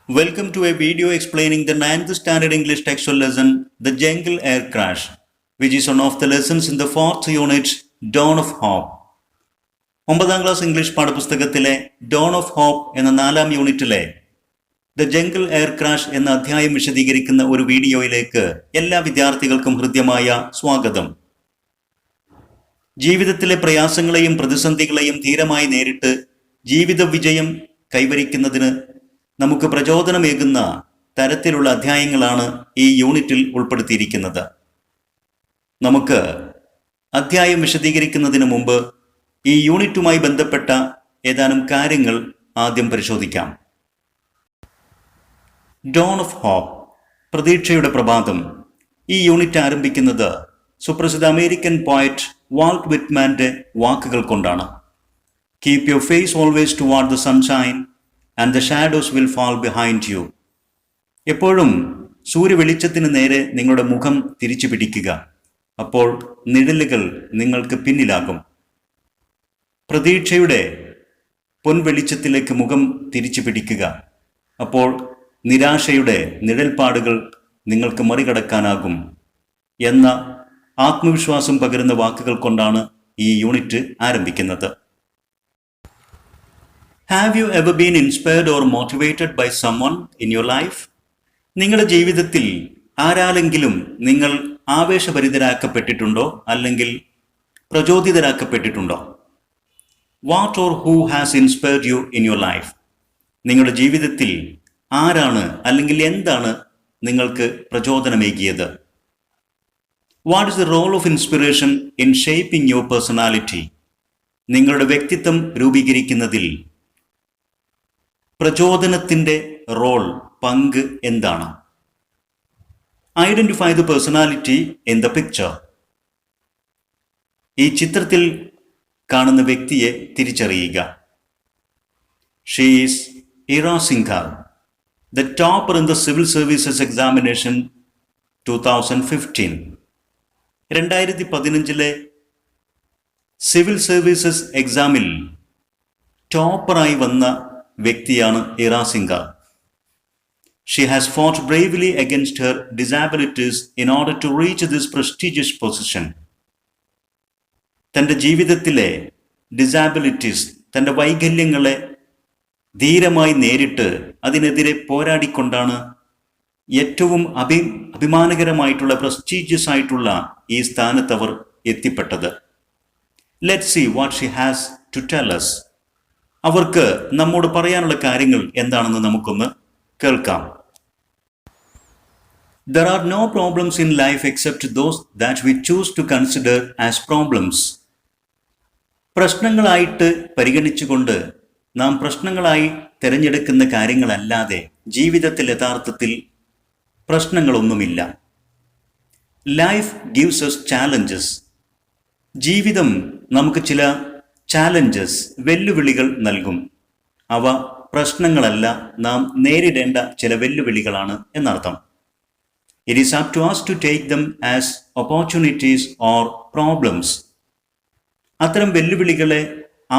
Welcome to a video explaining the 9th standard English textual lesson, The Jungle Air Crash, which is one of the lessons in the 4th unit, Dawn of Hope. 9ാം class English പാഠപുസ്തകത്തിലെ Dawn of Hope എന്ന 4ാം യൂണിറ്റിലെ the jungle air crash എന്ന അധ്യായം വിശദീകരിക്കുന്ന ഒരു വീഡിയോയിലേക്ക് എല്ലാ വിദ്യാർത്ഥികൾക്കും ഹൃദ്യമായ സ്വാഗതം. ജീവിതത്തിലെ പ്രയാസങ്ങളെയും പ്രതിസന്ധികളെയും ധീരമായി നേരിട്ട് ജീവിത വിജയം കൈവരിക്കുന്നതിന് നമുക്ക് പ്രചോദനമേകുന്ന തരത്തിലുള്ള അധ്യായങ്ങളാണ് ഈ യൂണിറ്റിൽ ഉൾപ്പെടുത്തിയിരിക്കുന്നത്. നമുക്ക് അധ്യായം വിശദീകരിക്കുന്നതിന് മുമ്പ് ഈ യൂണിറ്റുമായി ബന്ധപ്പെട്ട ഏതാനും കാര്യങ്ങൾ ആദ്യം പരിശോധിക്കാം. ഡോൺ ഓഫ് ഹോപ്പ്, പ്രതീക്ഷയുടെ പ്രഭാതം. ഈ യൂണിറ്റ് ആരംഭിക്കുന്നത് സുപ്രസിദ്ധ അമേരിക്കൻ പോയറ്റ് വാൾട്ട് വിറ്റ്മാന്റെ വാക്കുകൾ കൊണ്ടാണ്. Keep your face always toward the sunshine and the shadows will fall behind you. എപ്പോഴും സൂര്യവെളിച്ചത്തിന് നേരെ നിങ്ങളുടെ മുഖം തിരിച്ചു പിടിക്കുക, അപ്പോൾ നിഴലുകൾ നിങ്ങൾക്ക് പിന്നിലാകും. പ്രതീക്ഷയുടെ പൊൻവെളിച്ചത്തിലേക്ക് മുഖം തിരിച്ചു പിടിക്കുക, അപ്പോൾ നിരാശയുടെ നിഴൽപ്പാടുകൾ നിങ്ങൾക്ക് മറികടക്കാനാകും എന്ന ആത്മവിശ്വാസം പകരുന്ന വാക്കുകൾ കൊണ്ടാണ് ഈ യൂണിറ്റ് ആരംഭിക്കുന്നത്. Have you ever been inspired or motivated by someone in your life? നിങ്ങളുടെ ജീവിതത്തിൽ ആരാലെങ്കിലും നിങ്ങൾ ആവേശഭരിതരാക്കപ്പെട്ടിട്ടുണ്ടോ അല്ലെങ്കിൽ പ്രചോദിതരാക്കപ്പെട്ടിട്ടുണ്ടോ? What or who has inspired you in your life? നിങ്ങളുടെ ജീവിതത്തിൽ ആരാണ് അല്ലെങ്കിൽ എന്താണ് നിങ്ങൾക്ക് പ്രചോദനമേകിയത്? What is the role of inspiration in shaping your personality? നിങ്ങളുടെ വ്യക്തിത്വം രൂപീകരിക്കുന്നതിൽ പ്രചോദനത്തിൻ്റെ റോൾ, പങ്ക് എന്താണ്? Identify the personality in the picture. ഈ ചിത്രത്തിൽ കാണുന്ന വ്യക്തിയെ തിരിച്ചറിയുക. She is Ira Singha, the topper in the civil services examination 2015. 2015 civil services എക്സാമിൽ ടോപ്പറായി വന്ന വ്യക്തിയാണ് ഇറ സിംഘ. She has fought bravely against her disabilities in order to reach this prestigious position. തൻ്റെ ജീവിതത്തിലെ ഡിസാബിലിറ്റീസ്, തൻ്റെ വൈകല്യങ്ങളെ ധീരമായി നേരിട്ട് അതിനെതിരെ പോരാടിക്കൊണ്ടാണ് ഏറ്റവും അഭിമാനകരമായിട്ടുള്ള പ്രസ്റ്റീജിയസ് ആയിട്ടുള്ള ഈ സ്ഥാനത്ത് അവർ എത്തിപ്പെട്ടത്. Let's see what she has to tell us. അവർക്ക് നമ്മോട് പറയാനുള്ള കാര്യങ്ങൾ എന്താണെന്ന് നമുക്കൊന്ന് കേൾക്കാം. There are no problems in life except those that we choose to consider as problems. പ്രശ്നങ്ങളായിട്ട് പരിഗണിച്ചുകൊണ്ട് നാം പ്രശ്നങ്ങളായി തിരഞ്ഞെടുക്കുന്ന കാര്യങ്ങളല്ലാതെ ജീവിതത്തിൽ യഥാർത്ഥത്തിൽ പ്രശ്നങ്ങളൊന്നുമില്ല. Life gives us challenges. ജീവിതം നമുക്ക് ചില ചാലഞ്ചസ്, വെല്ലുവിളികൾ നൽകും. അവ പ്രശ്നങ്ങളല്ല, നാം നേരിടേണ്ട ചില വെല്ലുവിളികളാണ് എന്നർത്ഥം. It is up to us to take them as opportunities or problems. അത്തരം വെല്ലുവിളികളെ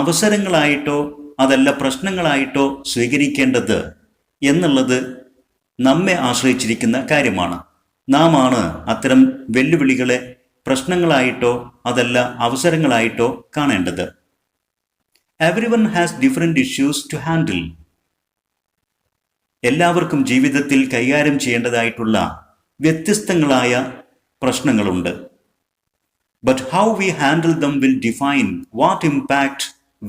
അവസരങ്ങളായിട്ടോ അതല്ല പ്രശ്നങ്ങളായിട്ടോ സ്വീകരിക്കേണ്ടത് എന്നുള്ളത് നമ്മെ ആശ്രയിച്ചിരിക്കുന്ന കാര്യമാണ്. നാം ആണ് അത്തരം വെല്ലുവിളികളെ പ്രശ്നങ്ങളായിട്ടോ അതല്ല അവസരങ്ങളായിട്ടോ കാണേണ്ടത്. Everyone has different issues to handle. എല്ലാവർക്കും ജീവിതത്തിൽ കൈകാര്യം ചെയ്യേണ്ടതായിട്ടുള്ള വ്യത്യസ്തങ്ങളായ പ്രശ്നങ്ങളുണ്ട്. But how we handle them will define what impact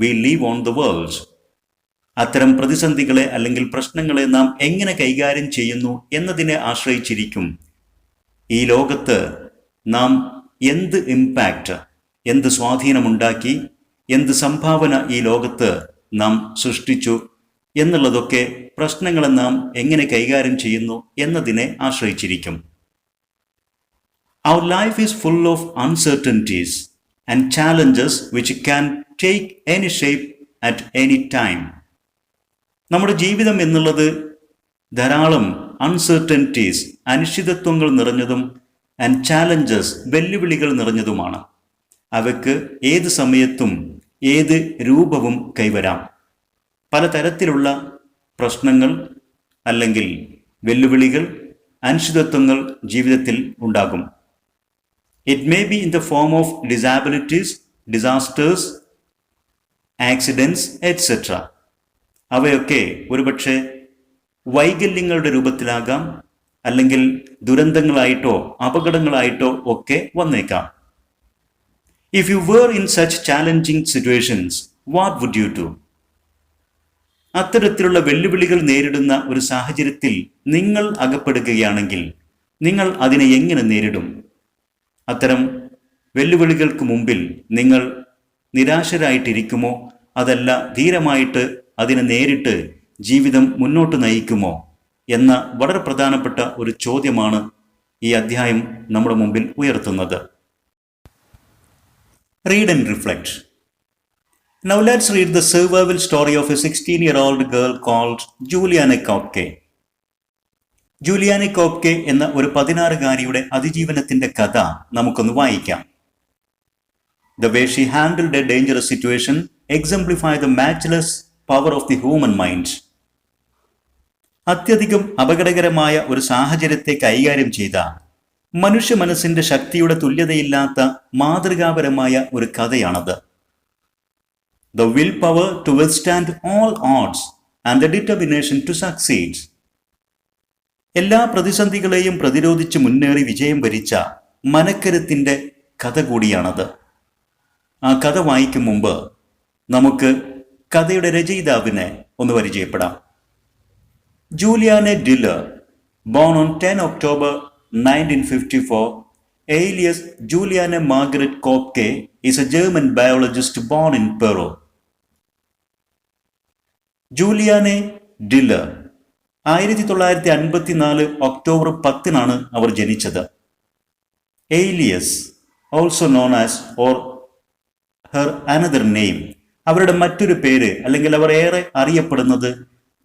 we leave on the world. അത്തരം പ്രതിസന്ധികളെ അല്ലെങ്കിൽ പ്രശ്നങ്ങളെ നാം എങ്ങനെ കൈകാര്യം ചെയ്യുന്നു എന്നതിനെ ആശ്രയിച്ചിരിക്കും ഈ ലോകത്ത് നാം എന്ത് ഇമ്പാക്റ്റ്, എന്ത് സ്വാധീനമുണ്ടാക്കി, എന്ത് സംഭാവന ഈ ലോകത്ത് നാം സൃഷ്ടിച്ചു എന്നുള്ളതൊക്കെ പ്രശ്നങ്ങളെ നാം എങ്ങനെ കൈകാര്യം ചെയ്യുന്നു എന്നതിനെ ആശ്രയിച്ചിരിക്കും. Our life is full of uncertainties and challenges which can take any shape at any time. നമ്മുടെ ജീവിതം എന്നുള്ളത് ധാരാളം അൺസർട്ടനിറ്റീസ്, അനിശ്ചിതത്വങ്ങൾ നിറഞ്ഞതും ആൻഡ് ചാലഞ്ചസ്, വെല്ലുവിളികൾ നിറഞ്ഞതുമാണ്. അവയ്ക്ക് ഏത് സമയത്തും ഏത് രൂപവും കൈവരാം. പലതരത്തിലുള്ള പ്രശ്നങ്ങൾ, അല്ലെങ്കിൽ വെല്ലുവിളികൾ, അനിശ്ചിതത്വങ്ങൾ ജീവിതത്തിൽ ഉണ്ടാകും. It may be in the form of disabilities, disasters, accidents etcetera. അവയൊക്കെ ഒരുപക്ഷെ വൈകല്യങ്ങളുടെ രൂപത്തിലാകാം, അല്ലെങ്കിൽ ദുരന്തങ്ങളായിട്ടോ അപകടങ്ങളായിട്ടോ ഒക്കെ വന്നേക്കാം. If you were in such challenging situations, what would you do? അത്തരത്തിലുള്ള വെല്ലുവിളികൾ നേരിടുന്ന ഒരു സാഹചര്യത്തിൽ നിങ്ങൾ അകപ്പെടുകയാണെങ്കിൽ നിങ്ങൾ അതിനെ എങ്ങനെ നേരിടും? അത്തരം വെല്ലുവിളികൾക്ക് മുമ്പിൽ നിങ്ങൾ നിരാശരായിട്ടിരിക്കുമോ, അതല്ല ധീരമായിട്ട് അതിനെ നേരിട്ട് ജീവിതം മുന്നോട്ട് നയിക്കുമോ എന്ന വളരെ പ്രധാനപ്പെട്ട ഒരു ചോദ്യമാണ് ഈ അധ്യായം നമ്മുടെ മുമ്പിൽ ഉയർത്തുന്നത്. Read and reflect. Now let's read the survival story of a 16-year-old girl called Juliane Koepke. ജൂലിയാനെ കോപ്കെ എന്ന ഒരു 16-കാരിയുടെ അതിജീവനത്തിന്റെ കഥ നമുക്കൊന്ന് വായിക്കാം. The way she handled a dangerous situation exemplifies the matchless power of the human mind. അത്യധികം അപകടകരമായ ഒരു സാഹചര്യത്തെ കൈകാര്യം ചെയ്ത മനുഷ്യ മനസ്സിന്റെ ശക്തിയുടെ തുല്യതയില്ലാത്ത മാതൃകാപരമായ ഒരു കഥയാണത്. The willpower to withstand all odds and the determination to succeed. എല്ലാ പ്രതിസന്ധികളെയും പ്രതിരോധിച്ച് മുന്നേറി വിജയം വരിച്ച മനക്കരുത്തിന്റെ കഥ കൂടിയാണത്. ആ കഥ വായിക്കും മുമ്പ് നമുക്ക് കഥയുടെ രചയിതാവിനെ ഒന്ന് പരിചയപ്പെടാം. ജൂലിയാനെ ഡില്ലർ, born on 10 October 1954, alias Juliane Margaret Koepke, is a German biologist born in Peru. ജൂലിയാനെ ഡില്ലർ 1954 October 10 അവർ ജനിച്ചത്. Elias, also known as or her another name, അവരുടെ മറ്റൊരു പേര് അല്ലെങ്കിൽ അവർ ഏറെ അറിയപ്പെടുന്നത്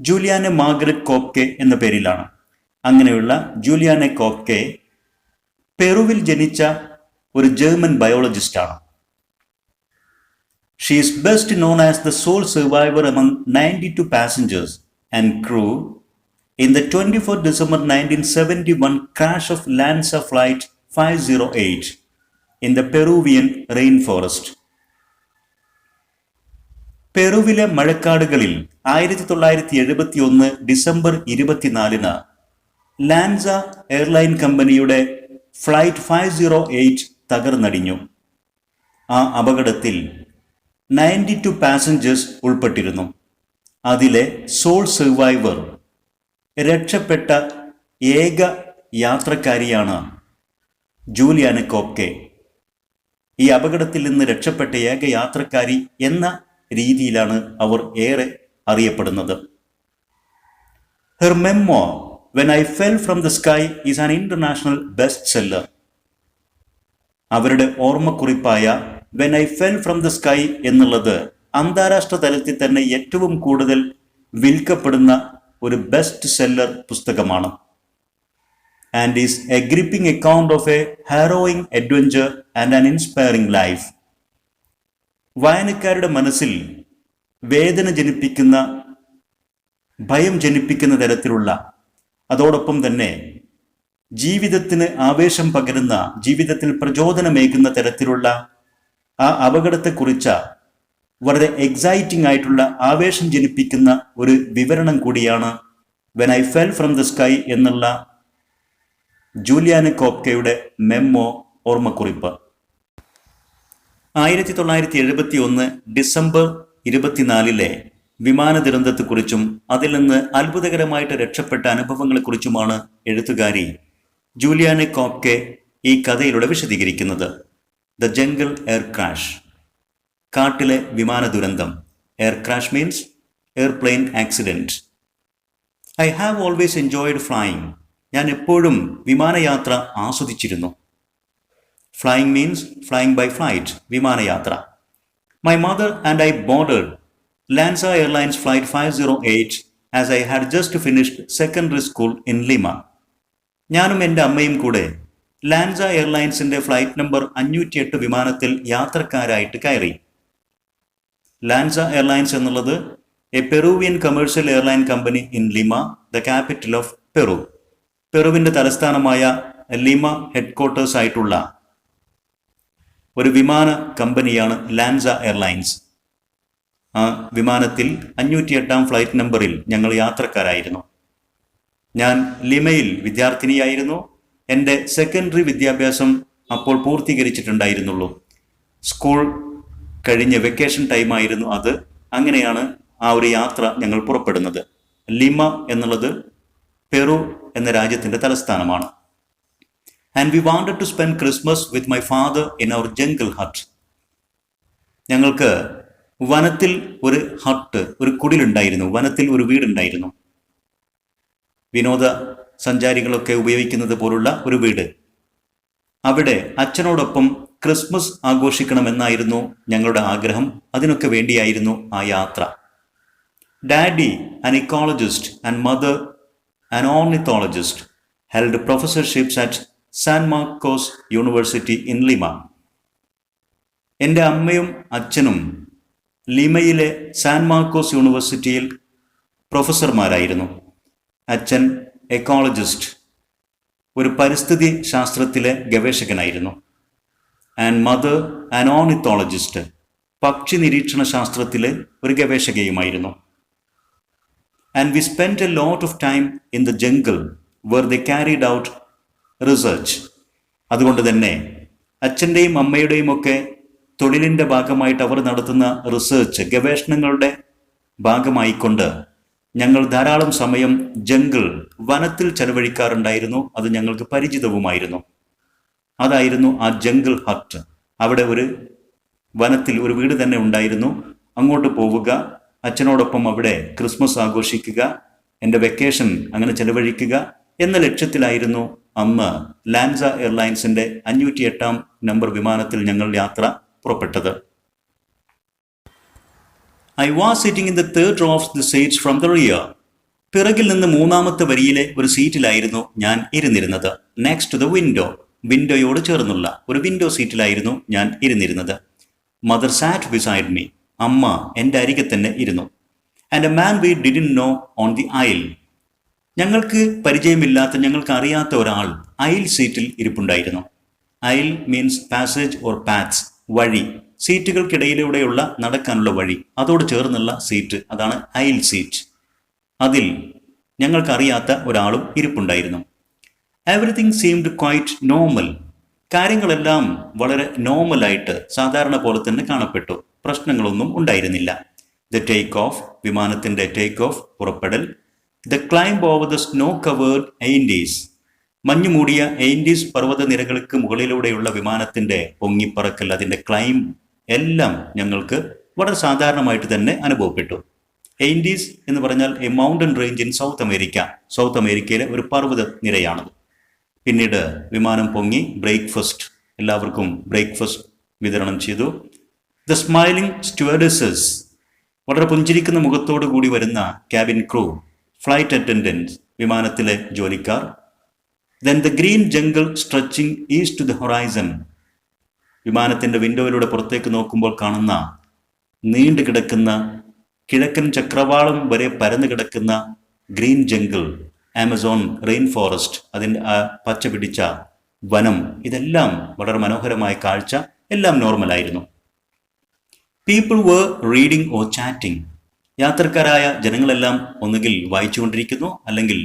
ജൂലിയാനെ മാർഗരറ്റ് കോപ്കെ എന്ന പേരിലാണ്. അങ്ങനെയുള്ള ജൂലിയാനെ കോപ്കെ പെറുവിൽ ജനിച്ച ഒരു ജർമ്മൻ ബയോളജിസ്റ്റാണ്. She is best known as the sole survivor among 92 passengers and crew in the 24 December 1971 crash of Lanza Flight 508 in the Peruvian rainforest. പെറുവിലെ മഴക്കാടുകളിൽ 1971 December 24 Lanza airline കമ്പനിയുടെ ഫ്ലൈറ്റ് 508 തകർന്നടിഞ്ഞു. ആ അപകടത്തിൽ 92 പാസഞ്ചേഴ്സ് ഉൾപ്പെട്ടിരുന്നു. അതിലെ സോൾ സർവൈവർ, രക്ഷപ്പെട്ട ഏക യാത്രക്കാരിയാണ് ജൂലിയാനെ കോപ്കെ. ഈ അപകടത്തിൽ നിന്ന് രക്ഷപ്പെട്ട ഏക യാത്രക്കാരി എന്ന രീതിയിലാണ് അവർ ഏറെ അറിയപ്പെടുന്നത്. Her memoir, When I Fell from the Sky, is an international bestseller. അവരുടെ ഓർമ്മക്കുറിപ്പായ When I Fell from the Sky എന്നുള്ളത് അന്താരാഷ്ട്ര തലത്തിൽ തന്നെ ഏറ്റവും കൂടുതൽ വിൽക്കപ്പെടുന്ന ഒരു ബെസ്റ്റ് സെല്ലർ പുസ്തകമാണ്. And is a gripping account of a harrowing adventure and an inspiring life. വായനക്കാരുടെ മനസ്സിൽ വേദന ജനിപ്പിക്കുന്ന, ഭയം ജനിപ്പിക്കുന്ന തരത്തിലുള്ള, അതോടൊപ്പം തന്നെ ജീവിതത്തിന് ആവേശം പകരുന്ന, ജീവിതത്തിൽ പ്രചോദനമേകുന്ന തരത്തിലുള്ള ആ അപകടത്തെക്കുറിച്ച വളരെ എക്സൈറ്റിംഗ് ആയിട്ടുള്ള, ആവേശം ജനിപ്പിക്കുന്ന ഒരു വിവരണം കൂടിയാണ് When I Fell from the Sky എന്നുള്ള ജൂലിയാനെ കോപ്കെയുടെ മെമ്മോ, ഓർമ്മക്കുറിപ്പ്. 1971 ഡിസംബർ 24 വിമാന ദുരന്തത്തെക്കുറിച്ചും അതിൽ നിന്ന് അത്ഭുതകരമായിട്ട് രക്ഷപ്പെട്ട അനുഭവങ്ങളെക്കുറിച്ചുമാണ് എഴുത്തുകാരി ജൂലിയാനെ കോപ്കെ ഈ കഥയിലൂടെ വിശദീകരിക്കുന്നത്. ദ ജംഗിൾ എയർ ക്രാഷ്, കാട്ടിലെ വിമാന ദുരന്തം. Air crash means airplane accident. I have always enjoyed flying. ഞാൻ എപ്പോഴും വിമാനയാത്ര ആസ്വദിച്ചിരുന്നു. Flying means flying by flight, വിമാനയാത്ര. My mother and I boarded Lanza Airlines Flight 508 as I had just finished secondary school in Lima. ഞാനും എൻ്റെ അമ്മയും കൂടെ Lanza എയർലൈൻസിന്റെ flight number 508 വിമാനത്തിൽ യാത്രക്കാരായിട്ട് കയറി. ലാൻസ എയർലൈൻസ് എന്നുള്ളത് A Peruvian commercial airline company in Lima the capital of Peru. പെറുവിൻ്റെ തലസ്ഥാനമായ ലിമ headquarters ആയിട്ടുള്ള ഒരു വിമാന കമ്പനിയാണ് ലാൻസ എയർലൈൻസ്. ആ വിമാനത്തിൽ 508 ഫ്ലൈറ്റ് നമ്പറിൽ ഞങ്ങൾ യാത്രക്കാരായിരുന്നു. ഞാൻ ലിമയിൽ വിദ്യാർത്ഥിനിയായിരുന്നു. എൻ്റെ സെക്കൻഡറി വിദ്യാഭ്യാസം അപ്പോൾ പൂർത്തീകരിച്ചിട്ടുണ്ടായിരുന്നുള്ളൂ. സ്കൂൾ കഴിഞ്ഞ് വെക്കേഷൻ ടൈമായിരുന്നു അത്. അങ്ങനെയാണ് ആ ഒരു യാത്ര ഞങ്ങൾ പുറപ്പെടുന്നത്. ലിമ എന്നുള്ളത് പെറു എന്ന രാജ്യത്തിൻ്റെ തലസ്ഥാനമാണ്. And we wanted to spend Christmas with my father in our jungle hut. ഞങ്ങൾക്ക് വനത്തിൽ ഒരു ഹട്ട്, ഒരു കുടിലുണ്ടായിരുന്നു, വനത്തിൽ ഒരു വീടുണ്ടായിരുന്നു. വിനോദ സഞ്ചാരികളൊക്കെ ഉപയോഗിക്കുന്നത് പോലുള്ള ഒരു വീട്. അവിടെ അച്ഛനോടൊപ്പം ക്രിസ്മസ് ആഘോഷിക്കണമെന്നായിരുന്നു ഞങ്ങളുടെ ആഗ്രഹം. അതിനൊക്കെ വേണ്ടിയായിരുന്നു ആ യാത്ര. Daddy, an ecologist, and mother, an ornithologist, held professorships at San Marcos University in Lima. എൻ്റെ അമ്മയും അച്ഛനും ലിമയിലെ സാൻ മാർക്കോസ് യൂണിവേഴ്സിറ്റിയിൽ പ്രൊഫസർമാരായിരുന്നു. അച്ഛൻ എക്കോളജിസ്റ്റ്, ഒരു പരിസ്ഥിതി ശാസ്ത്രത്തിലെ ഗവേഷകനായിരുന്നു. ആൻഡ് മദർ ആൻ ഓർണിത്തോളജിസ്റ്റ്, പക്ഷി നിരീക്ഷണ ശാസ്ത്രത്തിലെ ഒരു ഗവേഷകയുമായിരുന്നു. And we spend a lot of time in the jungle where they carried out research. അതുകൊണ്ട് തന്നെ അച്ഛൻ്റെയും അമ്മയുടെയും ഒക്കെ തൊഴിലിൻ്റെ ഭാഗമായിട്ട് അവർ നടത്തുന്ന റിസർച്ച്, ഗവേഷണങ്ങളുടെ ഭാഗമായിക്കൊണ്ട് ഞങ്ങൾ ധാരാളം സമയം ജംഗിൾ, വനത്തിൽ ചെലവഴിക്കാറുണ്ടായിരുന്നു. അത് ഞങ്ങൾക്ക് പരിചിതവുമായിരുന്നു. അതായിരുന്നു ആ ജംഗിൾ ഹട്ട്. അവിടെ ഒരു വനത്തിൽ ഒരു വീട് തന്നെ ഉണ്ടായിരുന്നു. അങ്ങോട്ട് പോവുക, അച്ഛനോടൊപ്പം അവിടെ ക്രിസ്മസ് ആഘോഷിക്കുക, എൻ്റെ വെക്കേഷൻ അങ്ങനെ ചെലവഴിക്കുക എന്ന ലക്ഷ്യത്തിലായിരുന്നു അന്ന് ലാൻസ എയർലൈൻസിൻ്റെ 508 നമ്പർ വിമാനത്തിൽ ഞങ്ങൾ യാത്ര പുറപ്പെട്ടത്. I was sitting in the third row of the seats from the rear. പിറകിൽ നിന്ന് മൂന്നാമത്തെ വരിയിലെ ഒരു സീറ്റിലായിരുന്നു ഞാൻ ഇരുന്നിരുന്നത്. നെക്സ്റ്റ് ടു ദ വിൻഡോ, വിൻഡോയോട് ചേർന്നുള്ള ഒരു വിൻഡോ സീറ്റിലായിരുന്നു ഞാൻ ഇരുന്നിരുന്നത്. മദർ സാറ്റ് ബിസൈഡ് മീ, അമ്മ എൻ്റെ അരികെ തന്നെ ഇരുന്നു. And a man we didn't know on the aisle, ഞങ്ങൾക്ക് പരിചയമില്ലാത്ത, ഞങ്ങൾക്ക് അറിയാത്ത ഒരാൾ അയൽ സീറ്റിൽ ഇരിപ്പുണ്ടായിരുന്നു. അയൽ മീൻസ് പാസേജ് ഓർ പാത്സ്, വഴി, സീറ്റുകൾക്കിടയിലൂടെയുള്ള നടക്കാനുള്ള വഴി, അതോട് ചേർന്നുള്ള സീറ്റ്, അതാണ് അയൽ സീറ്റ്. അതിൽ ഞങ്ങൾക്കറിയാത്ത ഒരാളും ഇരിപ്പുണ്ടായിരുന്നു. എവറിത്തിങ് സീംഡ് ക്വൈറ്റ് നോർമൽ, കാര്യങ്ങളെല്ലാം വളരെ നോർമലായിട്ട് സാധാരണ പോലെ തന്നെ കാണപ്പെട്ടു. പ്രശ്നങ്ങളൊന്നും ഉണ്ടായിരുന്നില്ല. ദ ടേക്ക് ഓഫ്, വിമാനത്തിൻ്റെ ടേക്ക് ഓഫ്, പുറപ്പെടൽ. The climb over the snow covered Andes, മഞ്ഞു മൂടിയ എയിൻഡീസ് പർവ്വത നിരകൾക്ക് മുകളിലൂടെയുള്ള വിമാനത്തിൻ്റെ പൊങ്ങിപ്പറക്കൽ, അതിൻ്റെ ക്ലൈംബ് എല്ലാം ഞങ്ങൾക്ക് വളരെ സാധാരണമായിട്ട് തന്നെ അനുഭവപ്പെട്ടു. എയിൻഡീസ് എന്ന് പറഞ്ഞാൽ A mountain range in south America, south അമേരിക്കയിലെ ഒരു പർവ്വത നിരയാണത്. പിന്നീട് വിമാനം പൊങ്ങി, ബ്രേക്ക്ഫാസ്റ്റ്, എല്ലാവർക്കും ബ്രേക്ക്ഫാസ്റ്റ് വിതരണം ചെയ്തു. ദ സ്മൈലിംഗ് സ്റ്റുവർഡസസ്, വളരെ പുഞ്ചിരിക്കുന്ന മുഖത്തോടു കൂടി വരുന്ന ക്യാബിൻ ക്രൂ, ഫ്ലൈറ്റ് അറ്റൻഡൻറ്റ്, വിമാനത്തിലെ ജോലിക്കാർ. Then the green jungle stretching east to the horizon, വിമാനത്തിൻ്റെ വിൻഡോയിലൂടെ പുറത്തേക്ക് നോക്കുമ്പോൾ കാണുന്ന നീണ്ടു കിടക്കുന്ന, കിഴക്കൻ ചക്രവാളം വരെ പരന്നു കിടക്കുന്ന green jungle, Amazon rain forest, അതിൻ്റെ ആ പച്ച പിടിച്ച വനം, ഇതെല്ലാം വളരെ മനോഹരമായ കാഴ്ച, എല്ലാം നോർമലായിരുന്നു. People were reading or chatting, യാത്രക്കാരായ ജനങ്ങളെല്ലാം ഒന്നുകിൽ വായിച്ചുകൊണ്ടിരിക്കുന്നു അല്ലെങ്കിൽ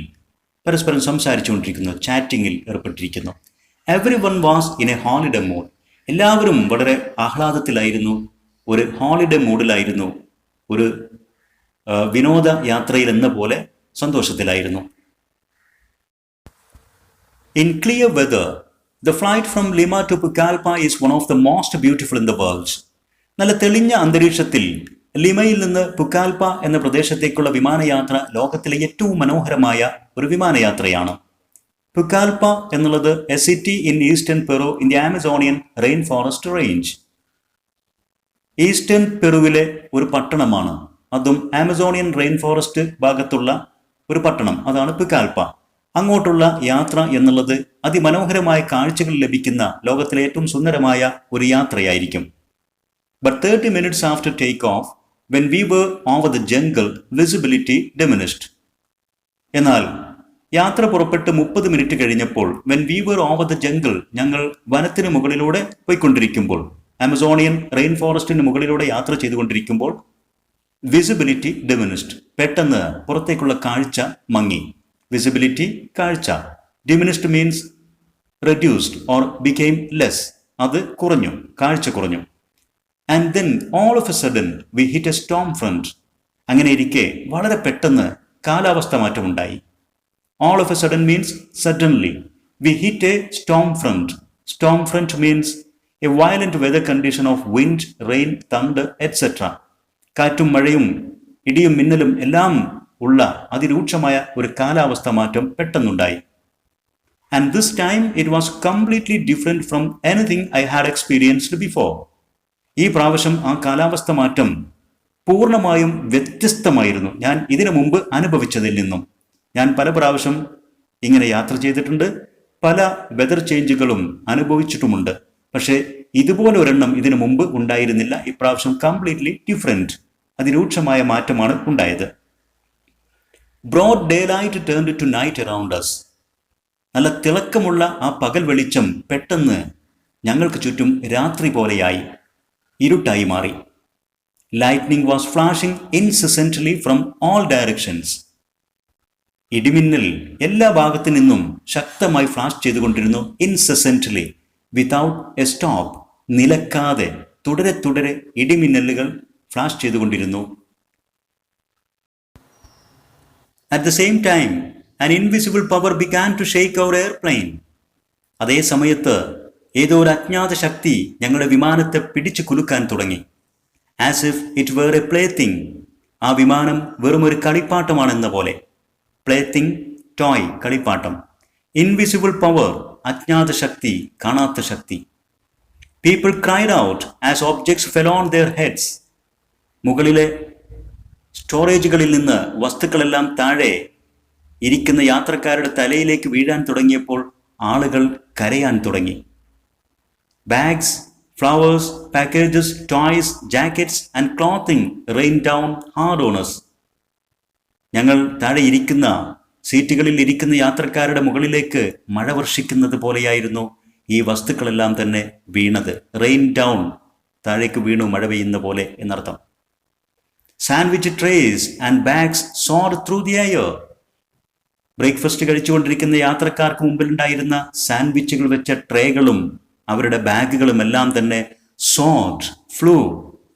പരസ്പരം സംസാരിച്ചുകൊണ്ടിരിക്കുന്നു, ചാറ്റിങ്ങിൽ ഏർപ്പെട്ടിരിക്കുന്നു. Every one was in a holiday mood, എല്ലാവരും വളരെ ആഹ്ലാദത്തിലായിരുന്നു, ഒരു ഹോളിഡേ മൂഡിലായിരുന്നു, ഒരു വിനോദ യാത്രയിൽ എന്ന പോലെ സന്തോഷത്തിലായിരുന്നു. In clear weather, the flight from Lima to Pucallpa is one of the most beautiful in the world. നല്ല തെളിഞ്ഞ അന്തരീക്ഷത്തിൽ ലിമയിൽ നിന്ന് പുക്കാൽപ എന്ന പ്രദേശത്തേക്കുള്ള വിമാനയാത്ര ലോകത്തിലെ ഏറ്റവും മനോഹരമായ ഒരു വിമാനയാത്രയാണ്. പുക്കാൽപ എന്നുള്ളത് a city in eastern Peru in the Amazonian rain forest range. ഈസ്റ്റേൺ പെറുവിലെ ഒരു പട്ടണമാണ്, അതും ആമസോണിയൻ റെയിൻ ഫോറസ്റ്റ് ഭാഗത്തുള്ള ഒരു പട്ടണം, അതാണ് പുക്കാൽപ. അങ്ങോട്ടുള്ള യാത്ര എന്നുള്ളത് അതിമനോഹരമായ കാഴ്ചകൾ ലഭിക്കുന്ന ലോകത്തിലെ ഏറ്റവും സുന്ദരമായ ഒരു യാത്രയായിരിക്കും. But 30 minutes after takeoff, when we were over the jungle, visibility diminished. എന്നാൽ യാത്ര പുറപ്പെട്ട് 30 മിനിറ്റ് കഴിഞ്ഞപ്പോൾ when we were over the jungle, ഞങ്ങൾ വനത്തിന് മുകളിലൂടെ പോയിക്കൊണ്ടിരിക്കുമ്പോൾ, ആമസോണിയൻ റെയിൻ ഫോറസ്റ്റിന് മുകളിലൂടെ യാത്ര ചെയ്തുകൊണ്ടിരിക്കുമ്പോൾ വിസിബിലിറ്റി ഡിമിനിഷ്ഡ്, പെട്ടെന്ന് പുറത്തേക്കുള്ള കാഴ്ച മങ്ങി. വിസിബിലിറ്റി കാഴ്ച, diminished means reduced or became less, അത് കുറഞ്ഞു, കാഴ്ച കുറഞ്ഞു. And then all of a sudden we hit a storm front, അങ്ങനെ ഇരിക്കെ വളരെ പെട്ടെന്ന് കാലാവസ്ഥ മാറ്റമുണ്ടായി. All of a sudden means suddenly. We hit a storm front. Storm front means a violent weather condition of wind, rain, thunder, etc. കാറ്റും മഴയും ഇടിയും മിന്നലും എല്ലാം ഉള്ള അതിരൂക്ഷമായ ഒരു കാലാവസ്ഥ മാറ്റം പെട്ടെന്നുണ്ടായി. And this time it was completely different from anything I had experienced before. ഈ പ്രാവശ്യം ആ കാലാവസ്ഥ മാറ്റം പൂർണ്ണമായും വ്യത്യസ്തമായിരുന്നു ഞാൻ ഇതിനു മുമ്പ് അനുഭവിച്ചതിൽ നിന്നും. ഞാൻ പല പ്രാവശ്യം ഇങ്ങനെ യാത്ര ചെയ്തിട്ടുണ്ട്, പല വെതർ ചേഞ്ചുകളും അനുഭവിച്ചിട്ടുമുണ്ട്. പക്ഷേ ഇതുപോലെ ഒരെണ്ണം ഇതിനു മുമ്പ് ഉണ്ടായിരുന്നില്ല. ഇപ്രാവശ്യം കംപ്ലീറ്റ്ലി ഡിഫറെൻറ്റ്, അതിരൂക്ഷമായ മാറ്റമാണ് ഉണ്ടായത്. Broad daylight turned to night around us. നല്ല തിളക്കമുള്ള ആ പകൽ വെളിച്ചം പെട്ടെന്ന് ഞങ്ങൾക്ക് ചുറ്റും രാത്രി പോലെയായി, ഇരുട്ടായി മാറി. Lightning was flashing incessantly from all directions. ഇടിമിന്നൽ എല്ലാ ഭാഗത്തു നിന്നും ശക്തമായി ഫ്ലാഷ് ചെയ്തുകൊണ്ടിരുന്നു. ഇൻസെസെന്റ്ലി, വിതൗട്ട് എ സ്റ്റോപ്പ്, നിലക്കാതെ തുടരെ തുടരെ ഇടിമിന്നലുകൾ ഫ്ലാഷ് ചെയ്തുകൊണ്ടിരുന്നു. At the same time an invisible power began to shake our airplane. അതേ സമയത്ത് ഏതോ ഒരു അജ്ഞാത ശക്തി ഞങ്ങളുടെ വിമാനത്തെ പിടിച്ചു കുലുക്കാൻ തുടങ്ങി. As if it were a play thing. ആ വിമാനം വെറും ഒരു കളിപ്പാട്ടമാണെന്ന പോലെ. പ്ലേ തിങ്, ടോയ്, കളിപ്പാട്ടം. ഇൻവിസിബിൾ പവർ, അജ്ഞാത ശക്തി, കാണാത്ത ശക്തി. People cried out as objects fell on their heads. മുകളിലെ സ്റ്റോറേജുകളിൽ നിന്ന് വസ്തുക്കളെല്ലാം താഴെ ഇരിക്കുന്ന യാത്രക്കാരുടെ തലയിലേക്ക് വീഴാൻ തുടങ്ങിയപ്പോൾ ആളുകൾ കരയാൻ തുടങ്ങി. Bags, flowers, packages, toys, jackets and clothing rain down hard on us. ഞങ്ങൾ താഴെ ഇരിക്കുന്ന സീറ്റുകളിൽ ഇരിക്കുന്ന യാത്രക്കാരുടെ മുകളിലേക്ക് മഴ വർഷിക്കുന്നത് പോലെയായിരുന്നു ഈ വസ്തുക്കളെല്ലാം തന്നെ വീണത്. റെയിൻ ഡൗൺ, താഴേക്ക് വീണു, മഴ പെയ്യുന്ന പോലെ എന്നർത്ഥം. Sandwich trays and bags soared through the air. Breakfast കഴിച്ചുകൊണ്ടിരിക്കുന്ന യാത്രക്കാർക്ക് മുമ്പിലുണ്ടായിരുന്ന സാൻഡ്വിച്ചുകൾ വെച്ച ട്രേകളും അവരുടെ ബാഗുകളും എല്ലാം തന്നെ സോർഡ്, ഫ്ലൂ,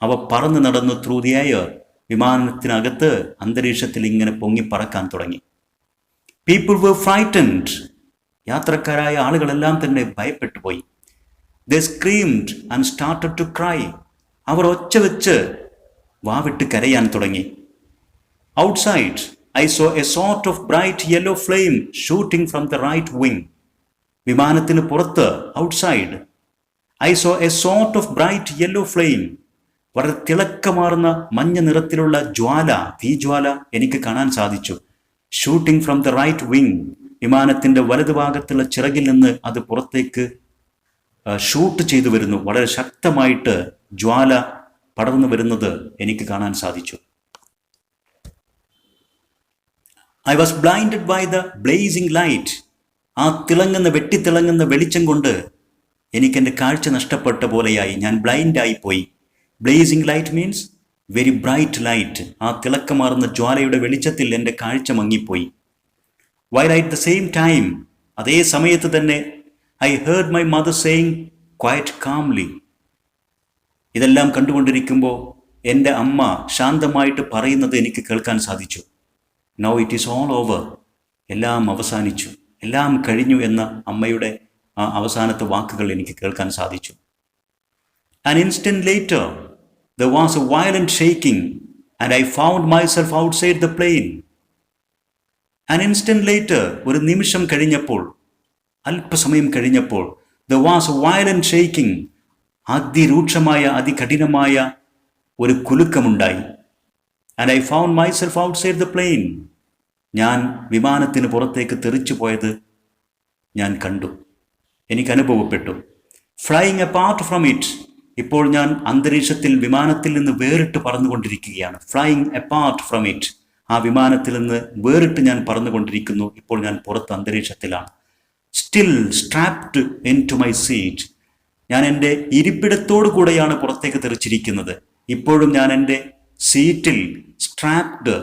അവ പറന്നു നടന്നു ത്രൂ ദി എയർ. വിമാനത്തിനകത്ത് അന്തരീക്ഷത്തിൽ ഇങ്ങനെ പൊങ്ങി പറക്കാൻ തുടങ്ങി. People were frightened. യാത്രക്കാരായ ആളുകളെല്ലാം തന്നെ ഭയപ്പെട്ടു പോയി. They screamed and started to cry. അവർ ഒച്ച വെച്ച് വാവിട്ട് കരയാൻ തുടങ്ങി. Outside I saw a sort of bright yellow flame shooting from the right wing. വിമാനത്തിന് പുറത്ത്, outside, I saw a sort of bright yellow flame, വളരെ തിളക്കമാർന്ന മഞ്ഞ നിറത്തിലുള്ള ജ്വാല, തീജ്വാല എനിക്ക് കാണാൻ സാധിച്ചു. Shooting from the right wing, വിമാനത്തിന്റെ വലതുഭാഗത്തുള്ള ചിറകിൽ നിന്ന് അത് പുറത്തേക്ക് ഷൂട്ട് ചെയ്തു വരുന്നു. വളരെ ശക്തമായിട്ട് ജ്വാല പടർന്നു വരുന്നത് എനിക്ക് കാണാൻ സാധിച്ചു. I was blinded by the blazing light. ആ തിളങ്ങുന്ന വെട്ടിത്തിളങ്ങുന്ന വെളിച്ചം കൊണ്ട് എനിക്കെൻ്റെ കാഴ്ച നഷ്ടപ്പെട്ട പോലെയായി. ഞാൻ ബ്ലൈൻഡായി പോയി. Blazing light means very bright light. ആ തിളക്കമാർന്ന ജ്വാലയുടെ വെളിച്ചത്തിൽ എൻ്റെ കാഴ്ച മങ്ങിപ്പോയി. While at the same time, അതേ സമയത്ത് തന്നെ I heard my mother saying quiet calmly. ഇതെല്ലാം കണ്ടുകൊണ്ടിരിക്കുമ്പോൾ എൻ്റെ അമ്മ ശാന്തമായിട്ട് പറയുന്നത് എനിക്ക് കേൾക്കാൻ സാധിച്ചു. Now it is all over. എല്ലാം അവസാനിച്ചു, എല്ലാം കഴിഞ്ഞു എന്ന അമ്മയുടെ ആ അവസാനത്തെ വാക്കുകൾ എനിക്ക് കേൾക്കാൻ സാധിച്ചു. An instant later, there was a violent shaking and I found myself outside the plane. An instant later, ഒരു നിമിഷം കഴിഞ്ഞപ്പോൾ, അല്പസമയം കഴിഞ്ഞപ്പോൾ, there was a violent shaking, അതിരൂക്ഷമായ അതികഠിനമായ ഒരു കുലുക്കമുണ്ടായി. And I found myself outside the plane. ഞാൻ വിമാനത്തിന് പുറത്തേക്ക് തെറിച്ചു പോയത് ഞാൻ കണ്ടു, എനിക്ക് അനുഭവപ്പെട്ടു. Flying apart from it, ഇപ്പോൾ ഞാൻ അന്തരീക്ഷത്തിൽ വിമാനത്തിൽ നിന്ന് വേറിട്ട് പറന്നുകൊണ്ടിരിക്കുകയാണ്. ഫ്ലൈയിങ് അപ്പാർട്ട് ഫ്രം ഇറ്റ്, ആ വിമാനത്തിൽ നിന്ന് വേറിട്ട് ഞാൻ പറന്നുകൊണ്ടിരിക്കുന്നു. ഇപ്പോൾ ഞാൻ പുറത്ത് അന്തരീക്ഷത്തിലാണ്. Still strapped into my seat. ഞാൻ എൻ്റെ ഇരിപ്പിടത്തോടു കൂടെയാണ് പുറത്തേക്ക് തെറിച്ചിരിക്കുന്നത്. ഇപ്പോഴും ഞാൻ എൻ്റെ സീറ്റിൽ strapped,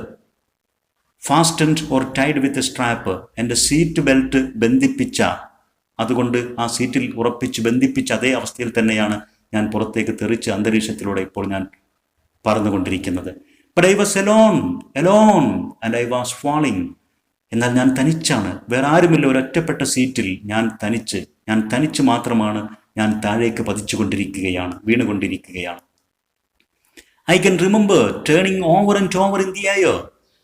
fastened or tied with strap, എൻ്റെ സീറ്റ് ബെൽറ്റ് ബന്ധിപ്പിച്ച, അതുകൊണ്ട് ആ സീറ്റിൽ ഉറപ്പിച്ച് ബന്ധിപ്പിച്ച അതേ അവസ്ഥയിൽ തന്നെയാണ് ഞാൻ പുറത്തേക്ക് തെറിച്ച് അന്തരീക്ഷത്തിലൂടെ ഇപ്പോൾ ഞാൻ പറന്നുകൊണ്ടിരിക്കുന്നത്. But I was alone and I was falling. എന്നാൽ ഞാൻ തനിച്ചാണ്, വേറെ ആരുമില്ല. ഒരൊറ്റപ്പെട്ട സീറ്റിൽ ഞാൻ തനിച്ച് മാത്രമാണ് ഞാൻ താഴേക്ക് പതിച്ചുകൊണ്ടിരിക്കുകയാണ്, വീണുകൊണ്ടിരിക്കുകയാണ്. I can remember turning over and over in the air.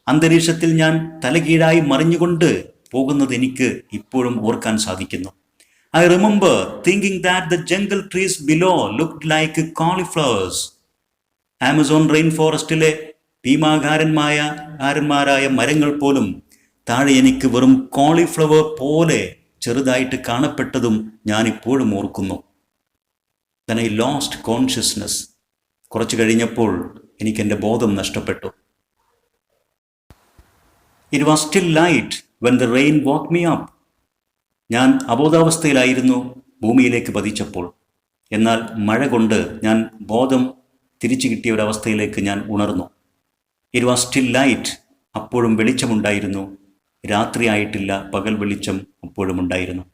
അന്തരീക്ഷത്തിൽ ഞാൻ തലകീഴായി മറിഞ്ഞുകൊണ്ട് പോകുന്നത് എനിക്ക് ഇപ്പോഴും ഓർക്കാൻ സാധിക്കുന്നു. I remember thinking that the jungle trees below looked like cauliflowers. Amazon rain ഫോറസ്റ്റിലെ ഭീമാകാരന്മാരായ മരങ്ങൾ പോലും താഴെ എനിക്ക് വെറും കോളിഫ്ലവർ പോലെ ചെറുതായിട്ട് കാണപ്പെട്ടതും ഞാൻ ഇപ്പോഴും ഓർക്കുന്നു. then I lost consciousness. കുറച്ചു കഴിഞ്ഞപ്പോൾ എനിക്ക് എൻ്റെ ബോധം നഷ്ടപ്പെട്ടു. It was still light when the rain woke me up. ഞാൻ അബോധാവസ്ഥയിലായിരുന്നു ഭൂമിയിലേക്ക് പതിച്ചപ്പോൾ. എന്നാൽ മഴ കൊണ്ട് ഞാൻ ബോധം തിരിച്ചു കിട്ടിയ ഒരവസ്ഥയിലേക്ക് ഞാൻ ഉണർന്നു. It was still light. അപ്പോഴും വെളിച്ചമുണ്ടായിരുന്നു. രാത്രിയായിട്ടില്ല, പകൽ വെളിച്ചം അപ്പോഴും ഉണ്ടായിരുന്നു.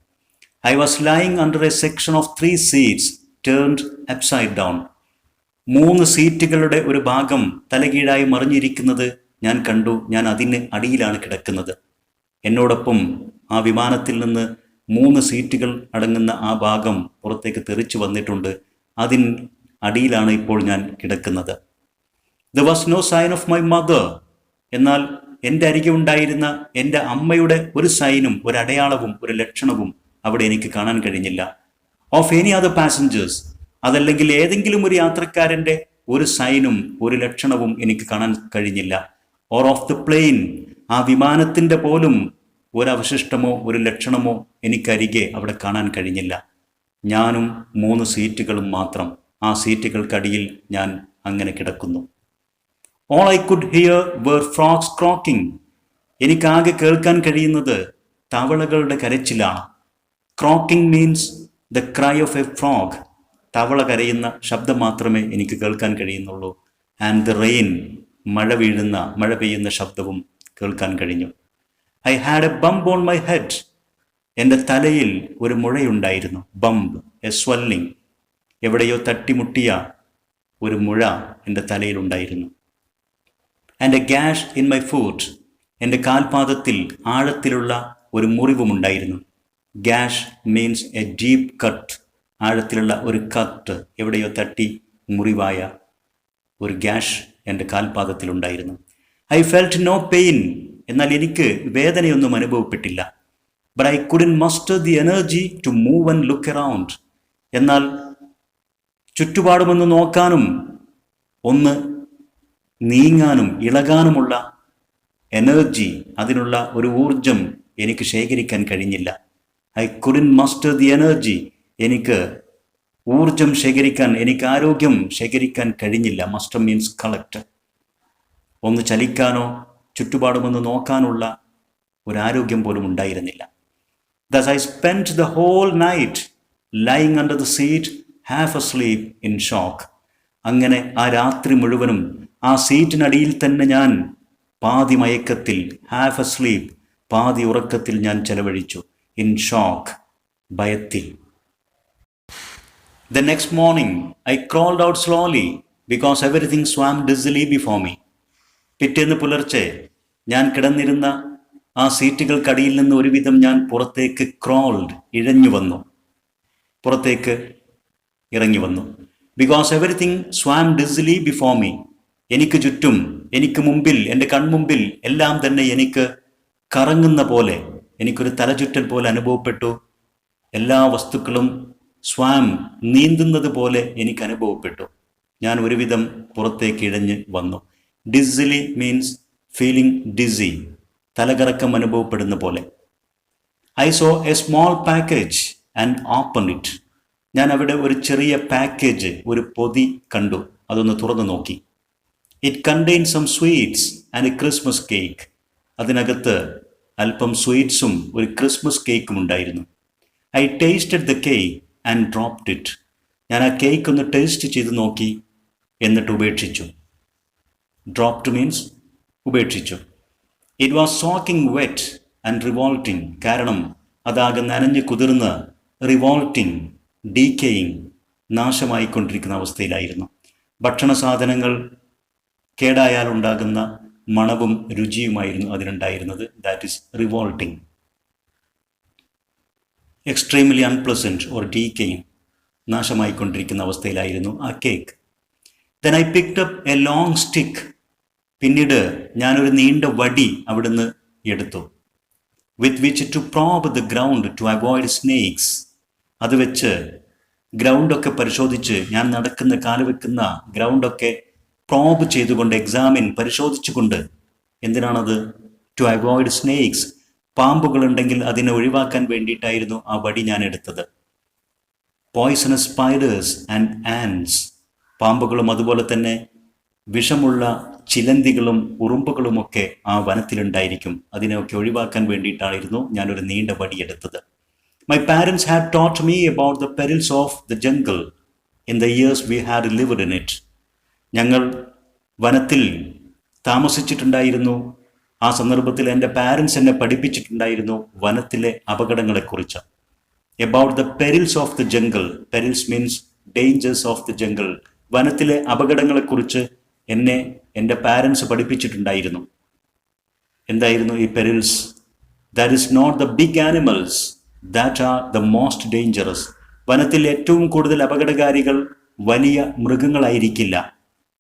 I was lying under a section of 3 seats turned upside down. 3 സീറ്റുകളുടെ ഒരു ഭാഗം തലകീഴായി മറിഞ്ഞിരിക്കുന്നത് ഞാൻ കണ്ടു. ഞാൻ അതിന് അടിയിലാണ് കിടക്കുന്നത്. എന്നോടൊപ്പം ആ വിമാനത്തിൽ നിന്ന് 3 സീറ്റുകൾ അടങ്ങുന്ന ആ ഭാഗം പുറത്തേക്ക് തെറിച്ചു വന്നിട്ടുണ്ട്. അതിന് അടിയിലാണ് ഇപ്പോൾ ഞാൻ കിടക്കുന്നത്. There was no sign of my mother. എന്നാൽ എൻ്റെ അരികെ ഉണ്ടായിരുന്ന എൻ്റെ അമ്മയുടെ ഒരു സൈനും, ഒരു അടയാളവും, ഒരു ലക്ഷണവും അവിടെ എനിക്ക് കാണാൻ കഴിഞ്ഞില്ല. ഓഫ് എനി അതർ പാസഞ്ചേഴ്സ്, അതല്ലെങ്കിൽ ഏതെങ്കിലും ഒരു യാത്രക്കാരൻ്റെ ഒരു സൈനും ഒരു ലക്ഷണവും എനിക്ക് കാണാൻ കഴിഞ്ഞില്ല. ഓർ ഓഫ് ദ പ്ലെയിൻ, ആ വിമാനത്തിൻ്റെ പോലും ഒരവശിഷ്ടമോ ഒരു ലക്ഷണമോ എനിക്കരികെ അവിടെ കാണാൻ കഴിഞ്ഞില്ല. ഞാനും 3 സീറ്റുകളും മാത്രം. ആ സീറ്റുകൾക്കടിയിൽ ഞാൻ അങ്ങനെ കിടക്കുന്നു. All I could hear were frogs croaking. എനിക്കാകെ കേൾക്കാൻ കഴിയുന്നത് തവളകളുടെ കരച്ചിലാണ്. Croaking means the cry of a frog. തവള കരയുന്ന ശബ്ദം മാത്രമേ എനിക്ക് കേൾക്കാൻ കഴിയുന്നുള്ളൂ. ആൻഡ് ദ റെയിൻ, മഴ പെയ്യുന്ന ശബ്ദവും കേൾക്കാൻ കഴിഞ്ഞു. I had A bump on my head. എൻ്റെ തലയിൽ ഒരു മുഴയുണ്ടായിരുന്നു. Bump, A swelling. എവിടെയോ തട്ടിമുട്ടിയ ഒരു മുഴ എൻ്റെ തലയിലുണ്ടായിരുന്നു. And a gash in my foot. എൻ്റെ കാൽപാദത്തിൽ ആഴത്തിലുള്ള ഒരു മുറിവുമുണ്ടായിരുന്നു. Gash means a deep cut. ആഴത്തിലുള്ള ഒരു കട്ട്, എവിടെയോ തട്ടി മുറിവായ ഒരു ഗ്യാഷ് എൻ്റെ കാൽപാദത്തിലുണ്ടായിരുന്നു. I felt no pain. എന്നാൽ എനിക്ക് വേദനയൊന്നും അനുഭവപ്പെട്ടില്ല. But I couldn't muster the energy to move and look around. എന്നാൽ ചുറ്റുപാടുമൊന്ന് നോക്കാനും ഒന്ന് നീങ്ങാനും ഇളകാനുമുള്ള എനർജി, അതിനുള്ള ഒരു ഊർജം എനിക്ക് ശേഖരിക്കാൻ കഴിഞ്ഞില്ല. I couldn't muster the energy. എനിക്ക് ഊർജം ശേഖരിക്കാൻ, എനിക്ക് ആരോഗ്യം ശേഖരിക്കാൻ കഴിഞ്ഞില്ല. Muster means collect. ഒന്ന് ചലിക്കാനോ ചുറ്റുപാടുമൊന്ന് നോക്കാനുള്ള ഒരാരോഗ്യം പോലും ഉണ്ടായിരുന്നില്ല. Thus I spent the whole night lying under the seat, half asleep in shock. അങ്ങനെ ആ രാത്രി മുഴുവനും ആ സീറ്റിനടിയിൽ തന്നെ ഞാൻ പാതി മയക്കത്തിൽ, ഹാഫ് അസ്ലീപ്, പാതി ഉറക്കത്തിൽ ഞാൻ ചെലവഴിച്ചു. ഇൻ ഷോക്ക്, ഭയത്തിൽ. The next morning I crawled out slowly because everything swam dizzily before me. പിറ്റേന്ന് പുലർച്ചെ ഞാൻ കിടന്നിരുന്ന ആ സീറ്റുകൾക്കടിയിൽ നിന്ന് ഒരുവിധം ഞാൻ പുറത്തേക്ക് പുറത്തേക്ക് ഇറങ്ങി വന്നു. Because everything swam dizzily before me. എനിക്ക് ചുറ്റും, എനിക്ക് മുമ്പിൽ, എൻ്റെ കൺമുമ്പിൽ എല്ലാം തന്നെ എനിക്ക് കറങ്ങുന്ന പോലെ, എനിക്കൊരു തലചുറ്റൽ പോലെ അനുഭവപ്പെട്ടു. എല്ലാ വസ്തുക്കളും സ്വാം, നീന്തുന്നത് പോലെ എനിക്ക് അനുഭവപ്പെട്ടു. ഞാൻ ഒരുവിധം പുറത്തേക്ക് ഇഴഞ്ഞ് വന്നു. ഡിസിലി മീൻസ് ഫീലിംഗ് ഡിസി, തലകറക്കം അനുഭവപ്പെടുന്ന പോലെ. I saw A small package and open it. ഞാൻ അവിടെ ഒരു ചെറിയ പാക്കേജ്, ഒരു പൊതി കണ്ടു. അതൊന്ന് തുറന്നു നോക്കി. It contain some sweets and a Christmas cake. അതിനകത്ത് അല്പം സ്വീറ്റ്സും ഒരു ക്രിസ്മസ് കേക്കും ഉണ്ടായിരുന്നു. I tasted the cake and dropped it. ഞാൻ ആ കേക്ക് ഒന്ന് ടേസ്റ്റ് ചെയ്ത് നോക്കി, എന്നിട്ട് ഉപേക്ഷിച്ചു. ഡ്രോപ്ഡ് മീൻസ് ഉപേക്ഷിച്ചു. It was soaking wet and revolting. കാരണം അതാകെ നനഞ്ഞ് കുതിർന്ന് റിവോൾട്ടിങ്, ഡീക്കേയിങ്, നാശമായിക്കൊണ്ടിരിക്കുന്ന അവസ്ഥയിലായിരുന്നു. ഭക്ഷണ സാധനങ്ങൾ കേടായാൽ ഉണ്ടാകുന്ന മണവും രുചിയുമായിരുന്നു അതിനുണ്ടായിരുന്നത്. That is revolting, extremely unpleasant or decaying, നാശമായിക്കൊണ്ടിരിക്കുന്ന അവസ്ഥയിലായിരുന്നു ആ cake. Then I picked up a long stick. പിന്നീട് ഞാനൊരു നീണ്ട വടി അവിടുന്ന് എടുത്തു. With which to probe the ground to avoid snakes. അത് വെച്ച് ഗ്രൗണ്ടൊക്കെ പരിശോധിച്ച്, ഞാൻ നടക്കുന്ന കാല് വെക്കുന്ന ഗ്രൗണ്ടൊക്കെ പ്രോബ് ചെയ്തുകൊണ്ട്, എക്സാമിൻ പരിശോധിച്ചുകൊണ്ട്. എന്തിനാണത്? To avoid snakes. പാമ്പുകളുണ്ടെങ്കിൽ അതിനെ ഒഴിവാക്കാൻ വേണ്ടിയിട്ടായിരുന്നു ആ വടി ഞാൻ എടുത്തത്. Poisonous spiders and ants. പാമ്പുകളും അതുപോലെ തന്നെ വിഷമുള്ള ചിലന്തികളും ഉറുമ്പുകളുമൊക്കെ ആ വനത്തിലുണ്ടായിരിക്കും. അതിനെയൊക്കെ ഒഴിവാക്കാൻ വേണ്ടിയിട്ടായിരുന്നു ഞാനൊരു നീണ്ട വടിയെടുത്തത്. My parents had taught me about the perils of the jungle in the years we had lived in it. ഞങ്ങൾ വനത്തിൽ താമസിച്ചിട്ടുണ്ടായിരുന്നു. ആ സന്ദർഭത്തിൽ എൻ്റെ പാരൻസ് എന്നെ പഠിപ്പിച്ചിട്ടുണ്ടായിരുന്നു വനത്തിലെ അപകടങ്ങളെക്കുറിച്ച്. About the perils of the jungle. Perils means dangers of the jungle. വനത്തിലെ അപകടങ്ങളെക്കുറിച്ച് എന്നെ എൻ്റെ പാരൻസ് പഠിപ്പിച്ചിട്ടുണ്ടായിരുന്നു. എന്തായിരുന്നു ഈ perils? That is not the big animals that are the most dangerous. വനത്തിൽ ഏറ്റവും കൂടുതൽ അപകടകാരികൾ വലിയ മൃഗങ്ങളായിരിക്കില്ല.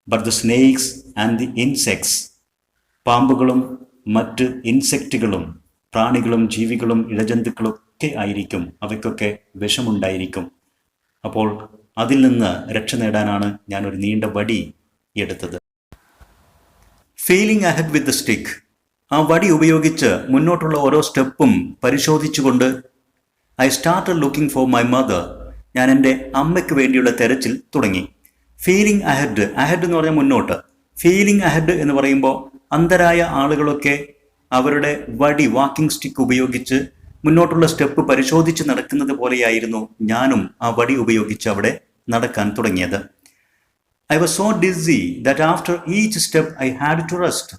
But the snakes and the insects. പാമ്പുകളും മറ്റ് ഇൻസെക്റ്റുകളും, പ്രാണികളും ജീവികളും ഇഴജന്തുക്കളും ഒക്കെ ആയിരിക്കും. അവയ്ക്കൊക്കെ വിഷമുണ്ടായിരിക്കും. അപ്പോൾ അതിൽ നിന്ന് രക്ഷ നേടാനാണ് ഞാൻ ഒരു നീണ്ട വടി എടുത്തത്. Feeling ahead with the stick. ആ വടി ഉപയോഗിച്ച് മുന്നോട്ടുള്ള ഓരോ സ്റ്റെപ്പും പരിശോധിച്ചുകൊണ്ട് I started looking for my mother. ഞാൻ എൻ്റെ അമ്മയ്ക്ക് വേണ്ടിയുള്ള തെരച്ചിൽ തുടങ്ങി. ഫീലിംഗ് അഹെഡ്, അഹെഡ് എന്ന് പറഞ്ഞാൽ മുന്നോട്ട്. ഫീലിംഗ് അഹെഡ് എന്ന് പറയുമ്പോൾ അന്ധരായ ആളുകളൊക്കെ അവരുടെ വടി, വാക്കിംഗ് സ്റ്റിക്ക് ഉപയോഗിച്ച് മുന്നോട്ടുള്ള സ്റ്റെപ്പ് പരിശോധിച്ച് നടക്കുന്നത് പോലെയായിരുന്നു ഞാനും ആ വടി ഉപയോഗിച്ച് അവിടെ നടക്കാൻ തുടങ്ങിയത്. I was so dizzy that after each step I had to rest.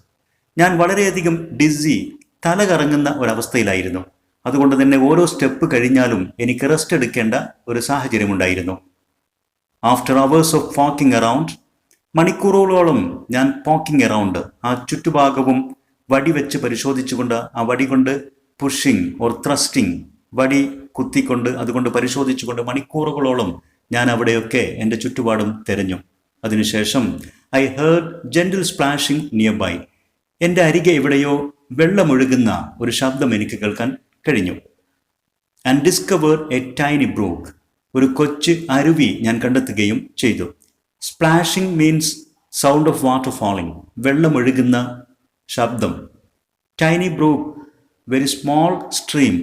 ഞാൻ വളരെയധികം ഡിസി, തല കറങ്ങുന്ന ഒരവസ്ഥയിലായിരുന്നു. അതുകൊണ്ട് തന്നെ ഓരോ സ്റ്റെപ്പ് കഴിഞ്ഞാലും എനിക്ക് റെസ്റ്റ് എടുക്കേണ്ട ഒരു സാഹചര്യമുണ്ടായിരുന്നു. After hours of walking around, മണിക്കൂറുകളോളം ഞാൻ വാക്കിംഗ് അറൗണ്ട്, ആ ചുറ്റുഭാഗവും വടി വെച്ച് പരിശോധിച്ചുകൊണ്ട്, ആ വടി കൊണ്ട് പുഷിങ് ഓർ ത്രസ്റ്റിങ്, വടി കുത്തിക്കൊണ്ട് അതുകൊണ്ട് പരിശോധിച്ചുകൊണ്ട് മണിക്കൂറുകളോളം ഞാൻ അവിടെയൊക്കെ എൻ്റെ ചുറ്റുപാടും തിരഞ്ഞു. അതിനുശേഷം I heard gentle splashing nearby. എൻ്റെ അരികെ എവിടെയോ വെള്ളമൊഴുകുന്ന ഒരു ശബ്ദം എനിക്ക് കേൾക്കാൻ കഴിഞ്ഞു. And discovered a tiny brook. ഒരു കൊച്ചു അരുവി ഞാൻ കണ്ടെത്തുകയും ചെയ്തു. Splashing means sound of water falling, വെള്ളമൊഴുകുന്ന ശബ്ദം. Tiny brook, very small stream,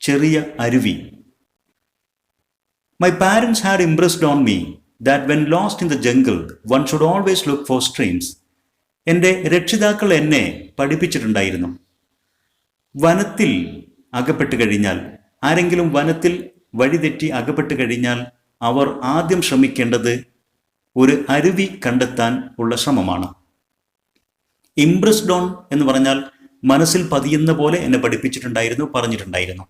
ചെറിയ അരുവി. My parents had impressed on me that when lost in the jungle one should always look for streams. എൻ്റെ രക്ഷിതാക്കൾ എന്നെ പഠിപ്പിച്ചിട്ടുണ്ടായിരുന്നു, വനത്തിൽ അകപ്പെട്ട് കഴിഞ്ഞാൽ, ആരെങ്കിലും വനത്തിൽ വഴിതെറ്റി അകപ്പെട്ട് കഴിഞ്ഞാൽ അവർ ആദ്യം ശ്രമിക്കേണ്ടത് ഒരു അരുവി കണ്ടെത്താൻ ഉള്ള ശ്രമമാണ്. ഇംപ്രസ്ഡ് ഓൺ എന്ന് പറഞ്ഞാൽ മനസ്സിൽ പതിയുന്ന പോലെ എന്നെ പഠിപ്പിച്ചിട്ടുണ്ടായിരുന്നു, പറഞ്ഞിട്ടുണ്ടായിരുന്നു.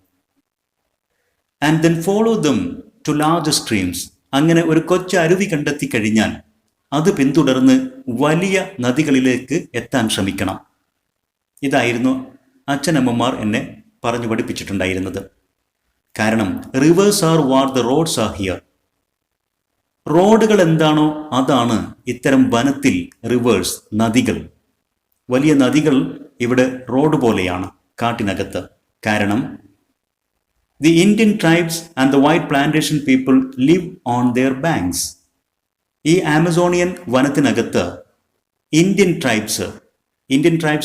And then follow them to large streams. അങ്ങനെ ഒരു കൊച്ചു അരുവി കണ്ടെത്തി കഴിഞ്ഞാൽ അത് പിന്തുടർന്ന് വലിയ നദികളിലേക്ക് എത്താൻ ശ്രമിക്കണം. ഇതായിരുന്നു അച്ഛനമ്മമാർ എന്നെ പറഞ്ഞു പഠിപ്പിച്ചിട്ടുണ്ടായിരുന്നത്. കാരണം rivers are what the roads are here. റോഡുകൾ എന്താണോ അതാണ് ഇത്തരം വനത്തിൽ റിവേഴ്സ്, നദികൾ. വലിയ നദികൾ ഇവിടെ റോഡ് പോലെയാണ് കാട്ടിനകത്ത്. കാരണം the Indian tribes and the white plantation people live on their banks. ഈ ആമസോണിയൻ വനത്തിനകത്ത് ഇന്ത്യൻ ട്രൈബ്സ്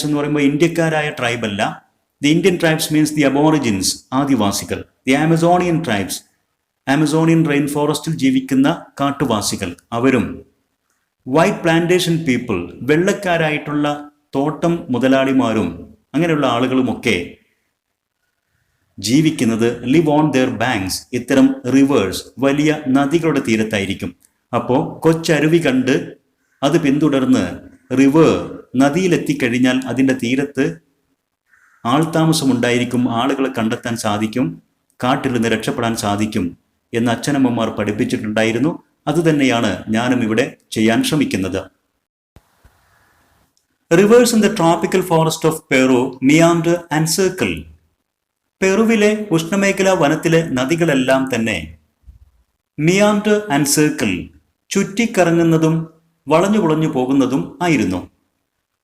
എന്ന് പറയുമ്പോൾ ഇന്ത്യക്കാരായ ട്രൈബല്ല. The Indian tribes means the aborigines, ആദിവാസികൾ. The Amazonian tribes, Amazonian rain ഫോറസ്റ്റിൽ ജീവിക്കുന്ന കാട്ടുവാസികൾ, അവരും വൈറ്റ് പ്ലാന്റേഷൻ പീപ്പിൾ, വെള്ളക്കാരായിട്ടുള്ള തോട്ടം മുതലാളിമാരും അങ്ങനെയുള്ള ആളുകളുമൊക്കെ ജീവിക്കുന്നത് ലിവ് ഓൺ ദെയർ ബാങ്ക്സ്, ഇത്തരം റിവേഴ്സ്, വലിയ നദികളുടെ തീരത്തായിരിക്കും. അപ്പോൾ കൊച്ചരുവി കണ്ട് അത് പിന്തുടർന്ന് റിവർ നദിയിലെത്തിക്കഴിഞ്ഞാൽ അതിൻ്റെ തീരത്ത് ആൾതാമസമുണ്ടായിരിക്കും, ആളുകളെ കണ്ടെത്താൻ സാധിക്കും, കാട്ടിൽ നിന്ന് രക്ഷപ്പെടാൻ സാധിക്കും എന്ന് അച്ഛനമ്മമാർ പഠിപ്പിച്ചിട്ടുണ്ടായിരുന്നു. അതുതന്നെയാണ് ഞാനും ഇവിടെ ചെയ്യാൻ ശ്രമിക്കുന്നത്. Rivers in the tropical forest of Peru meander and circle. പെറുവിലെ ഉഷ്ണമേഖലാ വനത്തിലെ നദികളെല്ലാം തന്നെ മിയാൻഡർ ആൻഡ് സർക്കിൾ, ചുറ്റിക്കറങ്ങുന്നതും വളഞ്ഞു പുളഞ്ഞു പോകുന്നതും ആയിരുന്നു.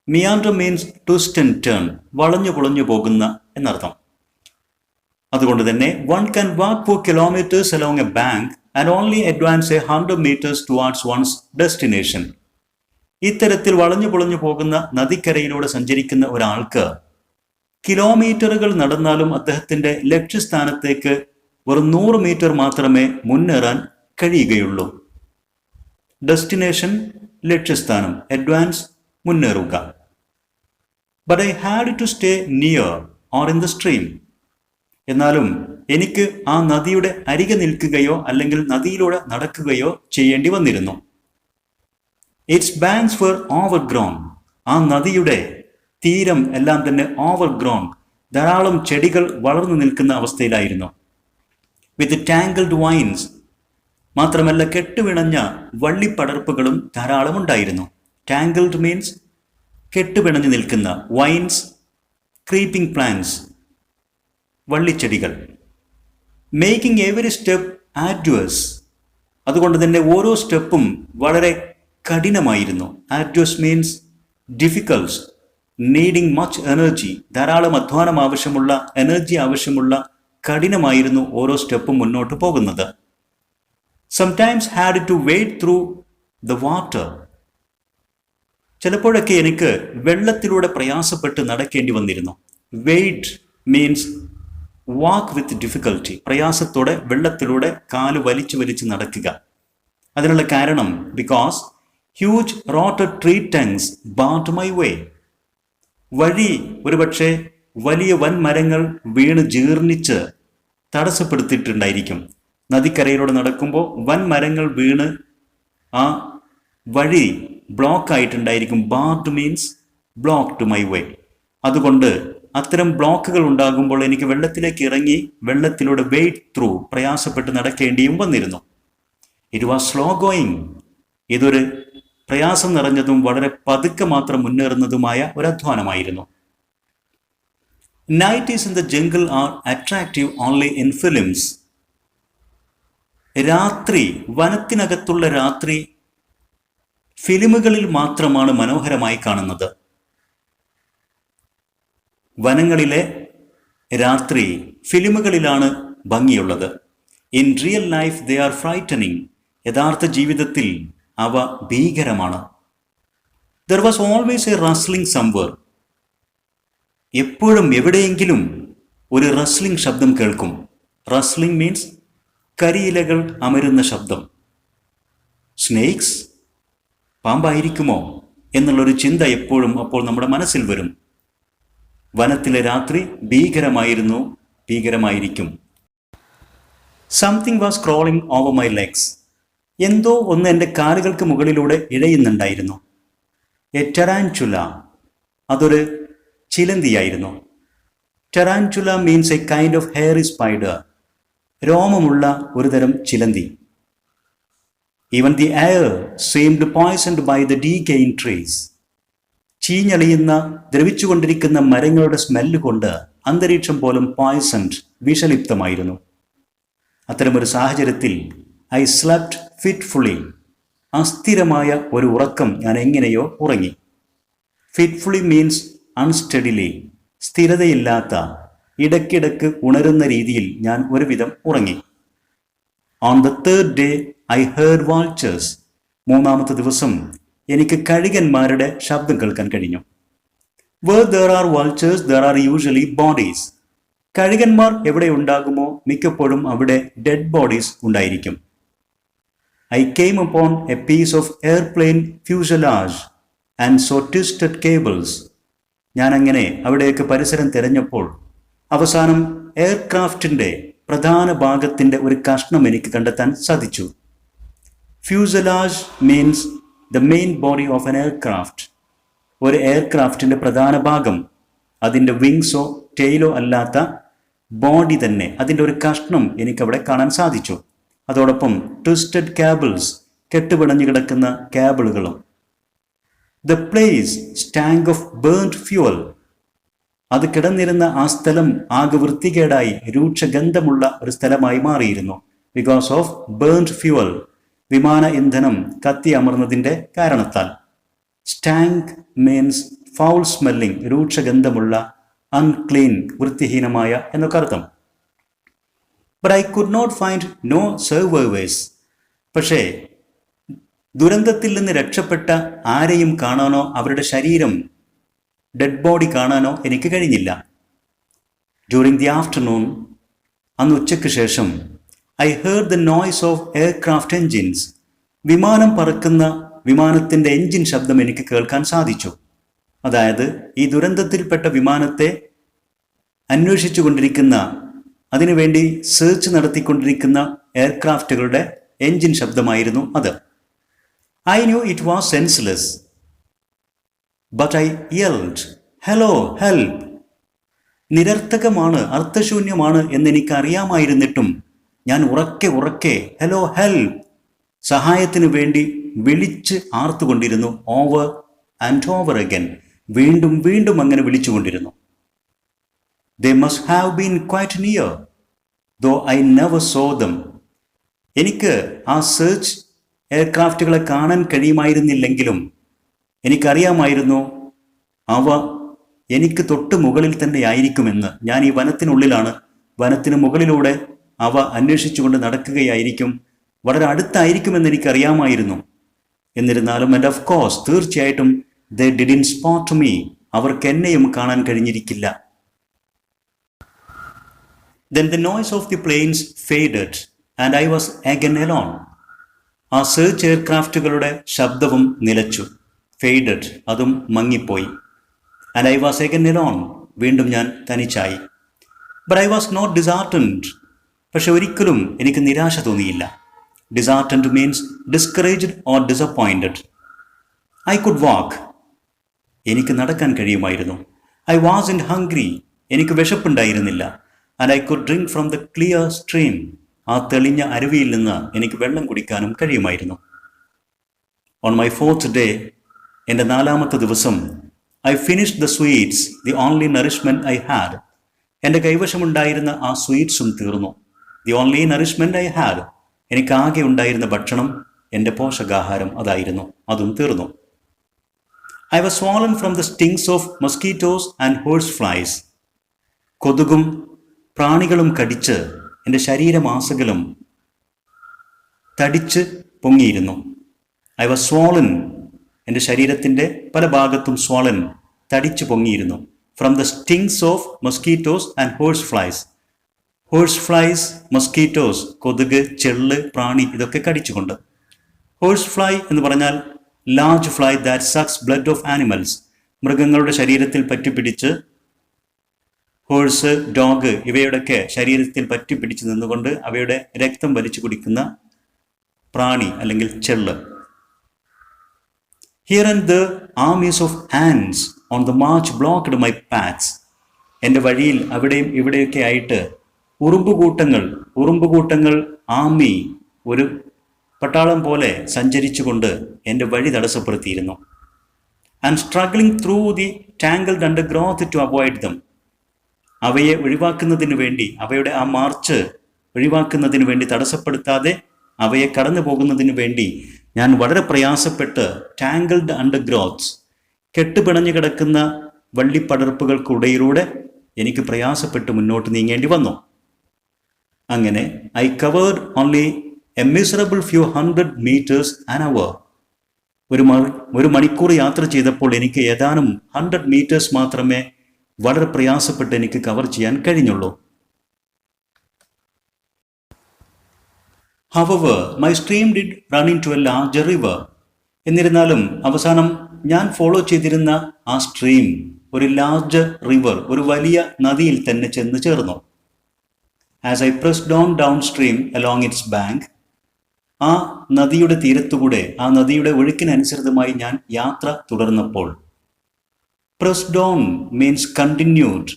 Meander means twist and turn, വളഞ്ഞു പുളഞ്ഞു പോകുന്ന എന്നർത്ഥം. അതുകൊണ്ട് തന്നെ one can walk four kilometres along a bank and only advance 100 meters towards one's destination. ഇത്തരത്തിൽ വളഞ്ഞു പുളഞ്ഞു പോകുന്ന നദിക്കരയിലൂടെ സഞ്ചരിക്കുന്ന ഒരാൾക്ക് കിലോമീറ്ററുകൾ നടന്നാലും അദ്ദേഹത്തിന്റെ ലക്ഷ്യസ്ഥാനത്തേക്ക് വെറും 100 മീറ്റർ മാത്രമേ മുന്നേറാൻ കഴിയുകയുള്ളൂ. ഡെസ്റ്റിനേഷൻ ലക്ഷ്യസ്ഥാനം, അഡ്വാൻസ് മുന്നേറുക. But I had to stay near or in the stream. എന്നാലും എനിക്ക് ആ നദിയുടെ അരികെ നിൽക്കുകയോ അല്ലെങ്കിൽ നദിയിലൂടെ നടക്കുകയോ ചെയ്യേണ്ടി വന്നിരുന്നു. It's banks were overgrown. ആ നദിയുടെ തീരം എല്ലാം തന്നെ ഓവർഗ്രോൺ, ധാരാളം ചെടികൾ വളർന്നു നിൽക്കുന്ന അവസ്ഥയിലായിരുന്നു. വിത്ത് ടാങ്കിൾഡ് വൈൻസ്, മാത്രമല്ല കെട്ടുപിണഞ്ഞ വള്ളിപ്പടർപ്പുകളും ധാരാളം ഉണ്ടായിരുന്നു. ടാങ്കിൾഡ് മീൻസ് കെട്ടുപിണഞ്ഞു നിൽക്കുന്ന, വൈൻസ് ക്രീപ്പിംഗ് പ്ലാന്റ്സ്, വള്ളിച്ചെടികൾ. മേക്കിംഗ് എവറി സ്റ്റെപ്പ് ആർഡ്വസ്, അതുകൊണ്ട് തന്നെ ഓരോ സ്റ്റെപ്പും വളരെ കഠിനമായിരുന്നു. Arduous means difficult, needing much energy, ധാരാളം അധ്വാനം ആവശ്യമുള്ള, എനർജി ആവശ്യമുള്ള, കഠിനമായിരുന്നു ഓരോ സ്റ്റെപ്പും മുന്നോട്ട് പോകുന്നത്. Sometimes had to wade through the water. ചിലപ്പോഴൊക്കെ എനിക്ക് വെള്ളത്തിലൂടെ പ്രയാസപ്പെട്ട് നടക്കേണ്ടി വന്നിരുന്നു. Wade means walk with difficulty, പ്രയാസത്തോടെ വെള്ളത്തിലൂടെ കാല് വലിച്ചു വലിച്ച് നടക്കുക. അതിനുള്ള കാരണം because huge rotted tree trunks barred my way. വഴി ഒരുപക്ഷെ വലിയ വൻ മരങ്ങൾ വീണ് ജീർണിച്ച് തടസ്സപ്പെടുത്തിയിട്ടുണ്ടായിരിക്കും. നദിക്കരയിലൂടെ നടക്കുമ്പോൾ വൻ മരങ്ങൾ വീണ് ആ വഴി ബ്ലോക്ക് ആയിട്ടുണ്ടായിരിക്കും. Barred means block to my way. അതുകൊണ്ട് അത്തരം ബ്ലോക്കുകൾ ഉണ്ടാകുമ്പോൾ എനിക്ക് വെള്ളത്തിലേക്ക് ഇറങ്ങി വെള്ളത്തിലൂടെ വെയ്റ്റ് ത്രൂ, പ്രയാസപ്പെട്ട് നടക്കേണ്ടിയും വന്നിരുന്നു. It was slow going. ഇതൊരു പ്രയാസം നിറഞ്ഞതും വളരെ പതുക്കെ മാത്രം മുന്നേറുന്നതുമായ ഒരു അധ്വാനമായിരുന്നു. Night in the jungle are attractive only in films. രാത്രി, വനത്തിനകത്തുള്ള രാത്രി ഫിലിമുകളിൽ മാത്രമാണ് മനോഹരമായി കാണുന്നത്. വനങ്ങളിലെ രാത്രി ഫിലിമുകളിലാണ് ഭംഗിയുള്ളത്. In real life they are frightening. യഥാർത്ഥ ജീവിതത്തിൽ അവ ഭീകരമാണ്. There was always a rustling somewhere. എപ്പോഴും എവിടെയെങ്കിലും ഒരു റസ്ലിംഗ് ശബ്ദം കേൾക്കും. റസ്ലിംഗ് മീൻസ് കരിയിലകൾ അമരുന്ന ശബ്ദം. സ്നേക്സ്, പാമ്പായിരിക്കുമോ എന്നുള്ളൊരു ചിന്ത എപ്പോഴും അപ്പോൾ നമ്മുടെ മനസ്സിൽ വരും. വനത്തിലെ രാത്രി ഭീകരമായിരുന്നു, ഭീകരമായിരിക്കും. Something was crawling over my legs. എന്തോ ഒന്ന് എൻ്റെ കാലുകൾക്ക് മുകളിലൂടെ ഇഴയുന്നുണ്ടായിരുന്നു. എ ടെറാൻറ്റുല, അതൊരു ചിലന്തിയായിരുന്നു. Tarantula means a kind of hairy spider, രോമമുള്ള ഒരു തരം ചിലന്തി. Even the air seemed poisoned by the decaying trees. ചീഞ്ഞളിയുന്ന, ദ്രവിച്ചുകൊണ്ടിരിക്കുന്ന മരങ്ങളുടെ സ്മെല്ല് കൊണ്ട് അന്തരീക്ഷം പോലും പോയ്സൺഡ്, വിഷലിപ്തമായിരുന്നു. അത്തരമൊരു സാഹചര്യത്തിൽ ഐ സ്ലെപ്റ്റ് ഫിറ്റ്ഫുള്ളി. അസ്ഥിരമായ ഒരു ഉറക്കം ഞാൻ എങ്ങനെയോ ഉറങ്ങി. ഫിറ്റ്ഫുള്ളി മീൻസ് അൺസ്റ്റഡിലി, സ്ഥിരതയില്ലാത്ത, ഇടയ്ക്കിടയ്ക്ക് ഉണരുന്ന രീതിയിൽ ഞാൻ ഒരുവിധം ഉറങ്ങി. On the third day I heard vultures. മൂന്നാമത്തെ ദിവസം എനിക്ക് കഴുകന്മാരുടെ ശബ്ദം കേൾക്കാൻ കഴിഞ്ഞു. Where there are vultures there are usually bodies. കഴുകന്മാർ എവിടെ ഉണ്ടാകുമോ മിക്കപ്പോഴും അവിടെ ഡെഡ് ബോഡീസ് ഉണ്ടായിരിക്കും. I came upon a piece of airplane fuselage and saw twisted cables. ഞാൻ അങ്ങനെ അവിടെയൊക്കെ പരിസരം തിരഞ്ഞപ്പോൾ അവസാനം എയർക്രാഫ്റ്റിന്റെ പ്രധാന ഭാഗത്തിന്റെ ഒരു കഷ്ണം എനിക്ക് കണ്ടെത്താൻ സാധിച്ചു. Fuselage means the main body of an aircraft. ഒരു എയർക്രാഫ്റ്റിന്റെ പ്രധാന ഭാഗം, അതിൻ്റെ വിങ്സോ ടെയിലോ അല്ലാത്ത ബോഡി തന്നെ, അതിൻ്റെ ഒരു കഷ്ണം എനിക്കവിടെ കാണാൻ സാധിച്ചു. അതോടൊപ്പം ട്വിസ്റ്റഡ് കേബിൾസ്, കെട്ടുപിണഞ്ഞു കിടക്കുന്ന കേബിളുകളും. The place stank of burned fuel. അത് കിടന്നിരുന്ന ആ സ്ഥലം ആകെ വൃത്തികേടായി രൂക്ഷഗന്ധമുള്ള ഒരു സ്ഥലമായി മാറിയിരുന്നു. ബിക്കോസ് ഓഫ് ബേൺഡ് ഫ്യൂവൽ, വിമാന ഇന്ധനം കത്തി അമർന്നതിൻ്റെ കാരണത്താൽ. സ്റ്റാങ്ക് മീൻസ് ഫൗൾ സ്മെല്ലിംഗ്, രൂക്ഷഗന്ധമുള്ള, അൺക്ലീൻ, വൃത്തിഹീനമായ എന്നൊക്കെ അർത്ഥം. But I could not find no survivors. പക്ഷേ ദുരന്തത്തിൽ നിന്ന് രക്ഷപ്പെട്ട ആരെയും കാണാനോ അവരുടെ ശരീരം, ഡെഡ് ബോഡി കാണാനോ എനിക്ക് കഴിഞ്ഞില്ല. ഡ്യൂറിങ് ദി ആഫ്റ്റർനൂൺ, അന്ന് ഉച്ചയ്ക്ക് ശേഷം, I heard the noise of aircraft engines. വിമാനം പറക്കുന്ന വിമാനത്തിൻ്റെ എൻജിൻ ശബ്ദം എനിക്ക് കേൾക്കാൻ സാധിച്ചു. അതായത് ഈ ദുരന്തത്തിൽപ്പെട്ട വിമാനത്തെ അന്വേഷിച്ചു കൊണ്ടിരിക്കുന്ന, അതിനുവേണ്ടി സെർച്ച് നടത്തിക്കൊണ്ടിരിക്കുന്ന എയർക്രാഫ്റ്റുകളുടെ എൻജിൻ ശബ്ദമായിരുന്നു അത്. I knew it was senseless, but I yelled, "Hello, help!" നിരർത്ഥകമാണ്, അർത്ഥശൂന്യമാണ് എന്നെനിക്കറിയാമായിരുന്നിട്ടും ഞാൻ ഉറക്കെ "ഹലോ, ഹെൽപ്പ്!" സഹായത്തിനു വേണ്ടി വിളിച്ച് ആർത്തുകൊണ്ടിരുന്നു. ഓവർ ആൻഡ് ഓവർ അഗൈൻ, വീണ്ടും വീണ്ടും അങ്ങനെ വിളിച്ചുകൊണ്ടിരുന്നു. They must have been quite near, though I never saw them. എനിക്ക് ആ സെർച്ച് എയർക്രാഫ്റ്റുകളെ കാണാൻ കഴിയുമായിരുന്നില്ലെങ്കിലും എനിക്കറിയാമായിരുന്നു അവ എനിക്ക് തൊട്ട് മുകളിൽ തന്നെ ആയിരിക്കുമെന്ന്. ഞാൻ ഈ വനത്തിനുള്ളിലാണ്, വനത്തിന് മുകളിലൂടെ അവ അന്വേഷിച്ചുകൊണ്ട് നടക്കുകയായിരിക്കും, വളരെ അടുത്തായിരിക്കുമെന്ന് എനിക്കറിയാമായിരുന്നു. എന്നിരുന്നാലും, ആൻഡ് ഓഫ് കോഴ്സ്, തീർച്ചയായിട്ടും, they didn't spot me, അവർക്ക് എന്നെയും കാണാൻ കഴിഞ്ഞിരിക്കില്ല. Then the noise of the planes faded and I was again alone. ആ സെർച്ച് എയർക്രാഫ്റ്റുകളുടെ ശബ്ദവും നിലച്ചു. ഫെയ്ഡഡ്, അതും മങ്ങിപ്പോയി. And I was again alone, വീണ്ടും ഞാൻ തനിച്ചായി. But I was not disheartened. പക്ഷെ ഒരിക്കലും എനിക്ക് നിരാശ തോന്നിയില്ല. Disheartened means discouraged or disappointed. I could walk, എനിക്ക് നടക്കാൻ കഴിയുമായിരുന്നു. ഐ വാസ് ഇൻ ഹംഗ്രി, എനിക്ക് വിശപ്പുണ്ടായിരുന്നില്ല. And I could drink from the clear stream, ആ തെളിഞ്ഞ അരുവിയിൽ നിന്ന് എനിക്ക് വെള്ളം കുടിക്കാനും കഴിയുമായിരുന്നു. ഓൺ മൈ ഫോർത്ത് ഡേ, എൻ്റെ 4ാമത്തെ ദിവസം, I finished the sweets, the only nourishment I had. എൻ്റെ കൈവശമുണ്ടായിരുന്ന ആ സ്വീറ്റ്സും തീർന്നു. The only nourishment I had, എനിക്കാകെ ഉണ്ടായിരുന്ന ഭക്ഷണം, എൻ്റെ പോഷകാഹാരം അതായിരുന്നു, അതും തീർന്നു. I was swollen from the stings of mosquitoes and horse flies. കൊതുകും പ്രാണികളും കടിച്ച് എൻ്റെ ശരീരമാസകലം തടിച്ച് പൊങ്ങിയിരുന്നു. ഐ വാസ് swollen, എൻ്റെ ശരീരത്തിൻ്റെ പല ഭാഗത്തും swollen, തടിച്ചു പൊങ്ങിയിരുന്നു. From the stings of mosquitoes and horse flies. Horse flies, mosquitoes, കൊതുക്, ചെള്ള്, പ്രാണി, ഇതൊക്കെ കടിച്ചുകൊണ്ട്. ഹോഴ്സ് ഫ്ലൈ എന്ന് പറഞ്ഞാൽ large fly that sucks blood of animals. മൃഗങ്ങളുടെ ശരീരത്തിൽ പറ്റിപ്പിടിച്ച്, ഹോഴ്സ്, ഡോഗ്, ഇവയുടെയൊക്കെ ശരീരത്തിൽ പറ്റിപ്പിടിച്ച് നിന്നുകൊണ്ട് അവയുടെ രക്തം വലിച്ചു കുടിക്കുന്ന പ്രാണി അല്ലെങ്കിൽ ചെള്ള്. Here and the armies of ants on the march blocked my paths. എൻ്റെ വഴിയിൽ അവിടെയും ഇവിടെയൊക്കെ ആയിട്ട് ഉറുമ്പുകൂട്ടങ്ങൾ ആർമി, ഒരു പട്ടാളം പോലെ സഞ്ചരിച്ചുകൊണ്ട് എൻ്റെ വഴി തടസ്സപ്പെടുത്തിയിരുന്നു. And struggling through the tangled undergrowth to avoid them. അവയെ ഒഴിവാക്കുന്നതിന് വേണ്ടി, അവയുടെ ആ മാർച്ച് ഒഴിവാക്കുന്നതിന് വേണ്ടി, തടസ്സപ്പെടുത്താതെ അവയെ കടന്നു പോകുന്നതിന് വേണ്ടി ഞാൻ വളരെ പ്രയാസപ്പെട്ട് ടാങ്കിൾഡ് അണ്ടർഗ്രോത്ത്സ്, കെട്ടുപിണഞ്ഞു കിടക്കുന്ന വള്ളിപ്പടർപ്പുകൾക്കിടയിലൂടെ എനിക്ക് പ്രയാസപ്പെട്ട് മുന്നോട്ട് നീങ്ങേണ്ടി വന്നു. അങ്ങനെ I covered only A miserable few 100 meters an hour. ഒരു മണിക്കൂർ യാത്ര ചെയ്തപ്പോൾ എനിക്ക് ഏതാനും 100 meters മാത്രമേ വളരെ പ്രയാസപ്പെട്ട് എനിക്ക് കവർ ചെയ്യാൻ കഴിഞ്ഞുള്ളൂ. However, my stream did run into a larger river. എന്നിരുന്നാലും അവസാനം ഞാൻ ഫോളോ ചെയ്തിരുന്ന ആ സ്ട്രീം ഒരു ലാർജ് റിവർ, ഒരു വലിയ നദിയിൽ തന്നെ ചെന്ന് ചേർന്നു. As I pressed on downstream along its bank, ആ നദിയുടെ തീരത്തുകൂടെ, ആ നദിയുടെ ഒഴുക്കിനനുസൃതമായി ഞാൻ യാത്ര തുടർന്നപ്പോൾ. Pressed on means continued,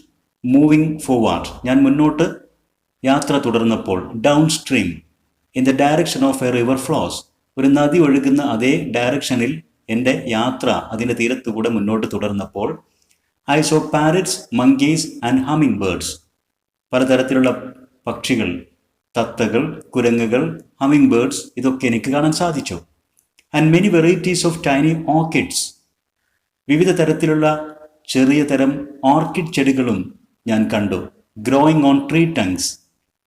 moving forward. ഞാൻ മുന്നോട്ട് യാത്ര തുടർന്നപ്പോൾ. Downstream in the direction of a river flows, ഒരു നദി ഒഴുകുന്ന അതേ ഡയറക്ഷനിൽ എൻ്റെ യാത്ര അതിൻ്റെ തീരത്തുകൂടെ മുന്നോട്ട് തുടർന്നപ്പോൾ. I saw parrots, monkeys and hummingbirds, പലതരത്തിലുള്ള പക്ഷികൾ, തത്തകൾ, കുരങ്ങുകൾ, ഹമ്മിങ് ബേർഡ്സ്, ഇതൊക്കെ എനിക്ക് കാണാൻ സാധിച്ചു. And many varieties of tiny orchids, വിവിധ തരത്തിലുള്ള ചെറിയ തരം ഓർക്കിഡ് ചെടികളും ഞാൻ കണ്ടു. ഗ്രോയിങ് ഓൺ ട്രീ ടങ്സ്,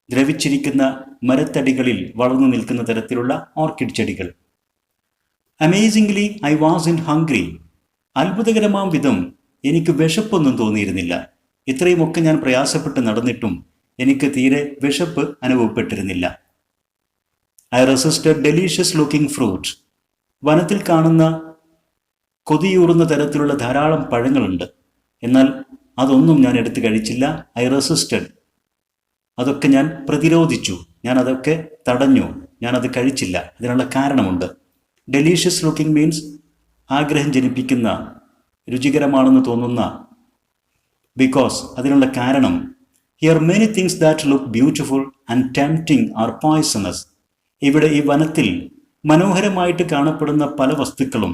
ദ്രവിച്ചിരിക്കുന്ന മരത്തടികളിൽ വളർന്നു നിൽക്കുന്ന തരത്തിലുള്ള ഓർക്കിഡ് ചെടികൾ. Amazingly I was in hungry, അത്ഭുതകരമാം വിധം എനിക്ക് വിശപ്പൊന്നും തോന്നിയിരുന്നില്ല. ഇത്രയുമൊക്കെ ഞാൻ പ്രയാസപ്പെട്ട് നടന്നിട്ടും എനിക്ക് തീരെ വിശപ്പ് അനുഭവപ്പെട്ടിരുന്നില്ല. I resisted delicious looking fruit, വനത്തിൽ കാണുന്ന കൊതിയൂറുന്ന തരത്തിലുള്ള ധാരാളം പഴങ്ങളുണ്ട്, എന്നാൽ അതൊന്നും ഞാൻ എടുത്തു കഴിച്ചില്ല. ഐ റെസിസ്റ്റഡ്, അതൊക്കെ ഞാൻ പ്രതിരോധിച്ചു, ഞാൻ അതൊക്കെ തടഞ്ഞു, ഞാനത് കഴിച്ചില്ല. അതിനുള്ള കാരണമുണ്ട്. ഡെലീഷ്യസ് ലുക്കിംഗ് മീൻസ് ആഗ്രഹം ജനിപ്പിക്കുന്ന, രുചികരമാണെന്ന് തോന്നുന്ന. ബിക്കോസ്, അതിനുള്ള കാരണം. Here many things that look beautiful and tempting are poisonous, ഇവിടെ ഈ വനത്തിൽ മനോഹരമായിട്ട് കാണപ്പെടുന്ന പല വസ്തുക്കളും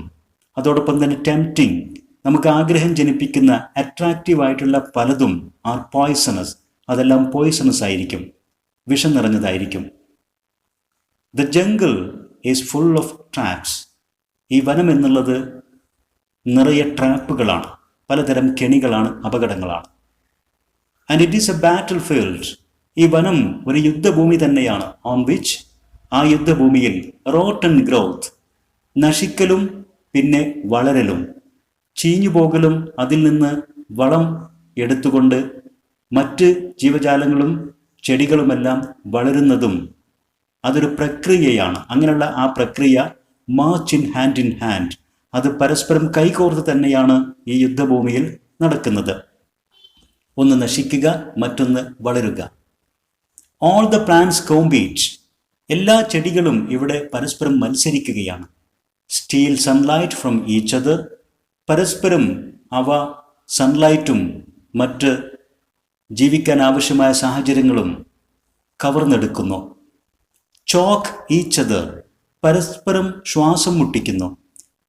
അതോടൊപ്പം തന്നെ ടെംപ്റ്റിംഗ്, നമുക്ക് ആഗ്രഹം ജനിപ്പിക്കുന്ന അട്രാക്റ്റീവായിട്ടുള്ള പലതും ആർ പോയ്സണസ്, അതെല്ലാം പോയ്സണസ് ആയിരിക്കും, വിഷം നിറഞ്ഞതായിരിക്കും. The jungle is full of traps, ഈ വനം എന്നുള്ളത് നിറയെ ട്രാപ്പുകളാണ്, പലതരം കെണികളാണ്, അപകടങ്ങളാണ്. And it is a battlefield, ഈ വനം ഒരു യുദ്ധഭൂമി തന്നെയാണ്. ഓൺ വിച്ച്, ആ യുദ്ധഭൂമിയിൽ റോട്ടൺ ഗ്രോത്ത്, നശിക്കലും പിന്നെ വളരലും, ചീഞ്ഞുപോകലും, അതിൽ നിന്ന് വളം എടുത്തുകൊണ്ട് മറ്റ് ജീവജാലങ്ങളും ചെടികളുമെല്ലാം വളരുന്നതും അതൊരു പ്രക്രിയയാണ്. അങ്ങനെയുള്ള ആ പ്രക്രിയ മാർച്ച് ഇൻ ഹാൻഡ്, അത് പരസ്പരം കൈകോർത്ത് തന്നെയാണ് ഈ യുദ്ധഭൂമിയിൽ നടക്കുന്നത്. ഒന്ന് നശിക്കുക, മറ്റൊന്ന് വളരുക. ഓൾ ദ പ്ലാന്റ്സ് കോമ്പീറ്റ്, എല്ലാ ചെടികളും ഇവിടെ പരസ്പരം മത്സരിക്കുകയാണ്. Steal sunlight from each other, പരസ്പരം അവ സൺലൈറ്റും മറ്റ് ജീവിക്കാൻ ആവശ്യമായ സാഹചര്യങ്ങളും കവർന്നെടുക്കുന്നു. ചോക്ക് ഈച്ച് അതർ, പരസ്പരം ശ്വാസം മുട്ടിക്കുന്നു.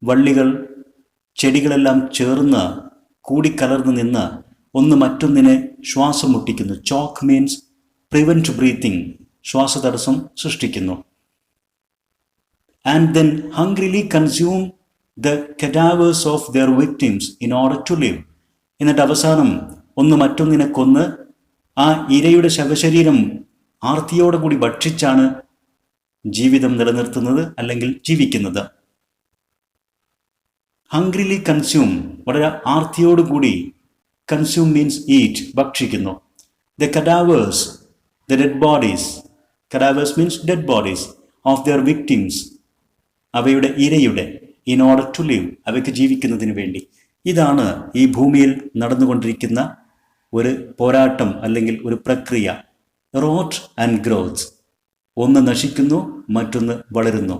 വള്ളികൾ, ചെടികളെല്ലാം ചേർന്ന് കൂടിക്കലർന്ന് നിന്ന് ഒന്ന് മറ്റൊന്നിനെ ശ്വാസം മുട്ടിക്കുന്നു. ചോക്ക് മീൻസ് പ്രിവെന്റ് ബ്രീത്തിങ്, ശ്വാസതടസ്സം സൃഷ്ടിക്കുന്നു. And then hungrily consume the cadavers of their victims in order to live, എന്നിട്ട് അവസാനം ഒന്ന് മറ്റൊന്നിനെ കൊന്ന് ആ ഇരയുടെ ശവശരീരം ആർത്തിയോടുകൂടി ഭക്ഷിച്ചാണ് ജീവിതം നിലനിർത്തുന്നത് അല്ലെങ്കിൽ ജീവിക്കുന്നത്. ഹംഗ്രിലി കൺസ്യൂം, വളരെ ആർത്തിയോടുകൂടി. കൺസ്യൂം മീൻസ് ഈറ്റ്, ഭക്ഷിക്കുന്നു. The cadavers, the dead bodies, cadavers means dead bodies of their victims, അവയുടെ ഇരയുടെ, ഇൻ ഓർഡർ ടു ലിവ്, അവയ്ക്ക് ജീവിക്കുന്നതിന് വേണ്ടി. ഇതാണ് ഈ ഭൂമിയിൽ നടന്നുകൊണ്ടിരിക്കുന്ന ഒരു പോരാട്ടം അല്ലെങ്കിൽ ഒരു പ്രക്രിയ. റോട്ട് ആൻഡ് ഗ്രോത്ത്, ഒന്ന് നശിക്കുന്നു, മറ്റൊന്ന് വളരുന്നു.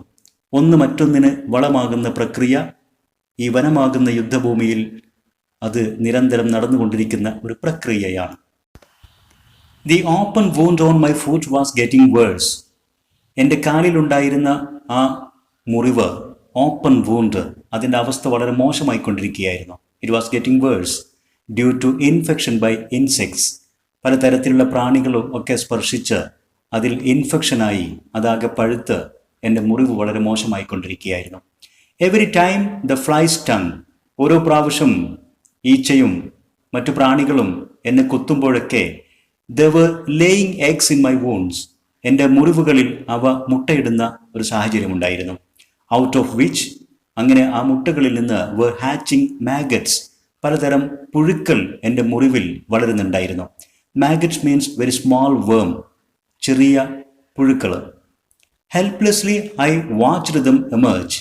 ഒന്ന് മറ്റൊന്നിന് വളമാകുന്ന പ്രക്രിയ ഈ വനമാകുന്ന യുദ്ധഭൂമിയിൽ അത് നിരന്തരം നടന്നുകൊണ്ടിരിക്കുന്ന ഒരു പ്രക്രിയയാണ്. The open wound on my foot was getting worse, എൻ്റെ കാലിലുണ്ടായിരുന്ന ആ മുറിവ്, ഓപ്പൺ വൂണ്ട്, അതിൻ്റെ അവസ്ഥ വളരെ മോശമായിക്കൊണ്ടിരിക്കുകയായിരുന്നു. It was getting worse due to infection by insects, പലതരത്തിലുള്ള പ്രാണികളും ഒക്കെ സ്പർശിച്ച് അതിൽ ഇൻഫെക്ഷനായി അതാകെ പഴുത്ത് എൻ്റെ മുറിവ് വളരെ മോശമായിക്കൊണ്ടിരിക്കുകയായിരുന്നു. Every time the flies stung, ഓരോ പ്രാവശ്യം ഈച്ചയും മറ്റു പ്രാണികളും എന്നെ കുത്തുമ്പോഴൊക്കെ they were laying eggs in my wounds, എൻ്റെ മുറിവുകളിൽ അവ മുട്ടയിടുന്ന ഒരു സാഹചര്യമുണ്ടായിരുന്നു. ഔട്ട് ഓഫ് വിച്ച്, അങ്ങനെ ആ മുട്ടകളിൽ നിന്ന് വർ ഹാച്ചിങ് മാഗറ്റ്സ്, പലതരം പുഴുക്കൾ എൻ്റെ മുറിവിൽ വളരുന്നുണ്ടായിരുന്നു. മാഗറ്റ്സ് മീൻസ് വെരി സ്മോൾ വേം, ചെറിയ പുഴുക്കൾ. Helplessly I watched dum emerge.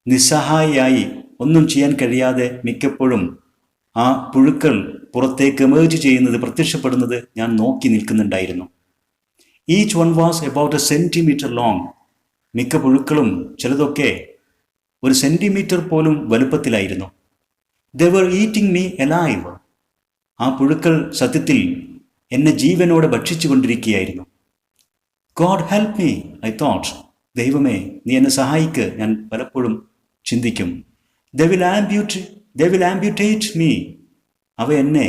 നിസ്സഹായിയായി ഒന്നും ചെയ്യാൻ കഴിയാതെ മിക്കപ്പോഴും ആ പുഴുക്കൾ പുറത്തേക്ക് എമേർജ് ചെയ്യുന്നത്, പ്രത്യക്ഷപ്പെടുന്നത് ഞാൻ നോക്കി നിൽക്കുന്നുണ്ടായിരുന്നു. Each one was about a centimetre long. മിക്ക പുഴുക്കളും ചിലതൊക്കെ 1 സെൻറ്റിമീറ്റർ പോലും വലുപ്പത്തിലായിരുന്നു. They were eating me alive. ആ പുഴുക്കൾ സത്യത്തിൽ എന്നെ ജീവനോടെ ഭക്ഷിച്ചു കൊണ്ടിരിക്കുകയായിരുന്നു. God help me I thought. ദൈവമേ നീ എന്നെ സഹായിക്ക്, ഞാൻ പലപ്പോഴും ചിന്തിക്കും. They will amputate me. അവ എന്നെ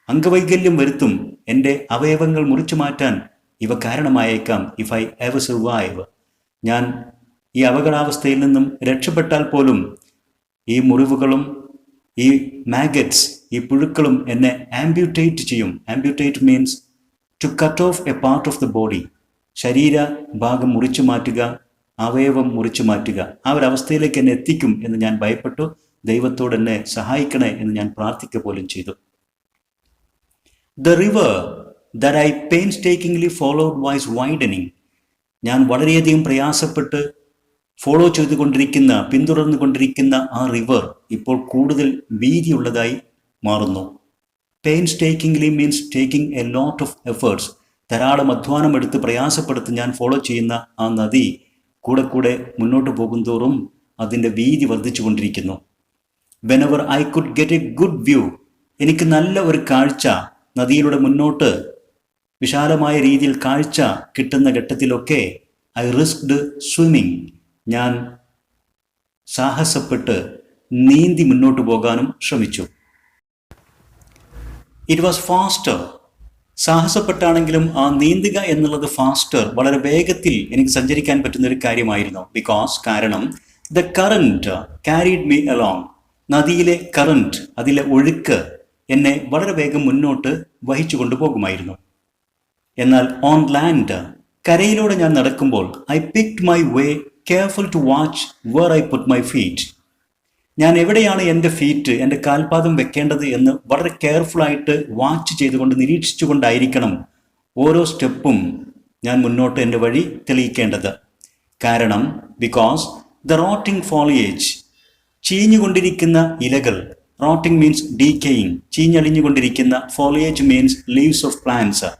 അംഗവൈകല്യം വരുത്തും, എൻ്റെ അവയവങ്ങൾ മുറിച്ചു മാറ്റാൻ ഇവ കാരണമായേക്കാം. If I ever survive. ഞാൻ ഈ അപകടാവസ്ഥയിൽ നിന്നും രക്ഷപ്പെട്ടാൽ പോലും ഈ മുറിവുകളും ഈ മാഗറ്റ്സ്, ഈ പുഴുക്കളും എന്നെ ആംബ്യൂട്ടേറ്റ് ചെയ്യും. Amputate means to cut off a part of the body. ശരീര ഭാഗം മുറിച്ചു മാറ്റുക, അവയവം മുറിച്ചു മാറ്റുക. ആ ഒരു അവസ്ഥയിലേക്ക് എന്നെ എത്തിക്കും എന്ന് ഞാൻ ഭയപ്പെട്ടു. ദൈവത്തോട് എന്നെ സഹായിക്കണേ എന്ന് ഞാൻ പ്രാർത്ഥിക്കുക പോലും ചെയ്തു. The river that I painstakingly followed was widening. ഞാൻ വളരെയധികം പ്രയാസപ്പെട്ട് ഫോളോ ചെയ്തുകൊണ്ടിരിക്കുന്ന, പിന്തുടർന്നുകൊണ്ടിരിക്കുന്ന ആ റിവർ ഇപ്പോൾ കൂടുതൽ വീതിയുള്ളതായി മാറുന്നു. Painstakingly means taking a lot of efforts. ധാരാളം അധ്വാനം എടുത്ത് പ്രയാസപ്പെടുത്ത് ഞാൻ ഫോളോ ചെയ്യുന്ന ആ നദി കൂടെ കൂടെ മുന്നോട്ട് പോകുന്തോറും അതിൻ്റെ വീതി വർദ്ധിച്ചു കൊണ്ടിരിക്കുന്നു. Whenever I could get A good view. എനിക്ക് നല്ല ഒരു കാഴ്ച നദിയിലൂടെ മുന്നോട്ട് വിശാലമായ രീതിയിൽ കാഴ്ച കിട്ടുന്ന ഘട്ടത്തിലൊക്കെ ഐ റിസ്ക്ഡ് സ്വിമ്മിങ്. ഞാൻ സാഹസപ്പെട്ട് നീന്തി മുന്നോട്ട് പോകാനും ശ്രമിച്ചു. It was faster. സാഹസപ്പെട്ടാണെങ്കിലും ആ നീന്തുക എന്നുള്ളത് ഫാസ്റ്റർ, വളരെ വേഗത്തിൽ എനിക്ക് സഞ്ചരിക്കാൻ പറ്റുന്ന ഒരു കാര്യമായിരുന്നു. കാരണം the current carried me along. നദിയിലെ കറന്റ്, അതിലെ ഒഴുക്ക് എന്നെ വളരെ വേഗം മുന്നോട്ട് വഹിച്ചു കൊണ്ടുപോകുമായിരുന്നു. എന്നാൽ ഓൺ ലാൻഡ്, കരയിലൂടെ ഞാൻ നടക്കുമ്പോൾ I picked my way careful to watch where I put my feet. ഞാൻ എവിടെയാണ് എൻ്റെ ഫീറ്റ്, എൻ്റെ കാൽപാദം വെക്കേണ്ടത് എന്ന് വളരെ കെയർഫുള്ളായിട്ട് വാച്ച് ചെയ്തുകൊണ്ട്, നിരീക്ഷിച്ചുകൊണ്ടായിരിക്കണം ഓരോ സ്റ്റെപ്പും ഞാൻ മുന്നോട്ട് എൻ്റെ വഴി തെളിയിക്കേണ്ടത്. കാരണം ബിക്കോസ് ദ റോട്ടിംഗ് ഫോളിയേജ്, ചീഞ്ഞുകൊണ്ടിരിക്കുന്ന ഇലകൾ. റോട്ടിംഗ് മീൻസ് ഡീക്കേയിങ്, ചീഞ്ഞളിഞ്ഞുകൊണ്ടിരിക്കുന്ന. Foliage means leaves of plants,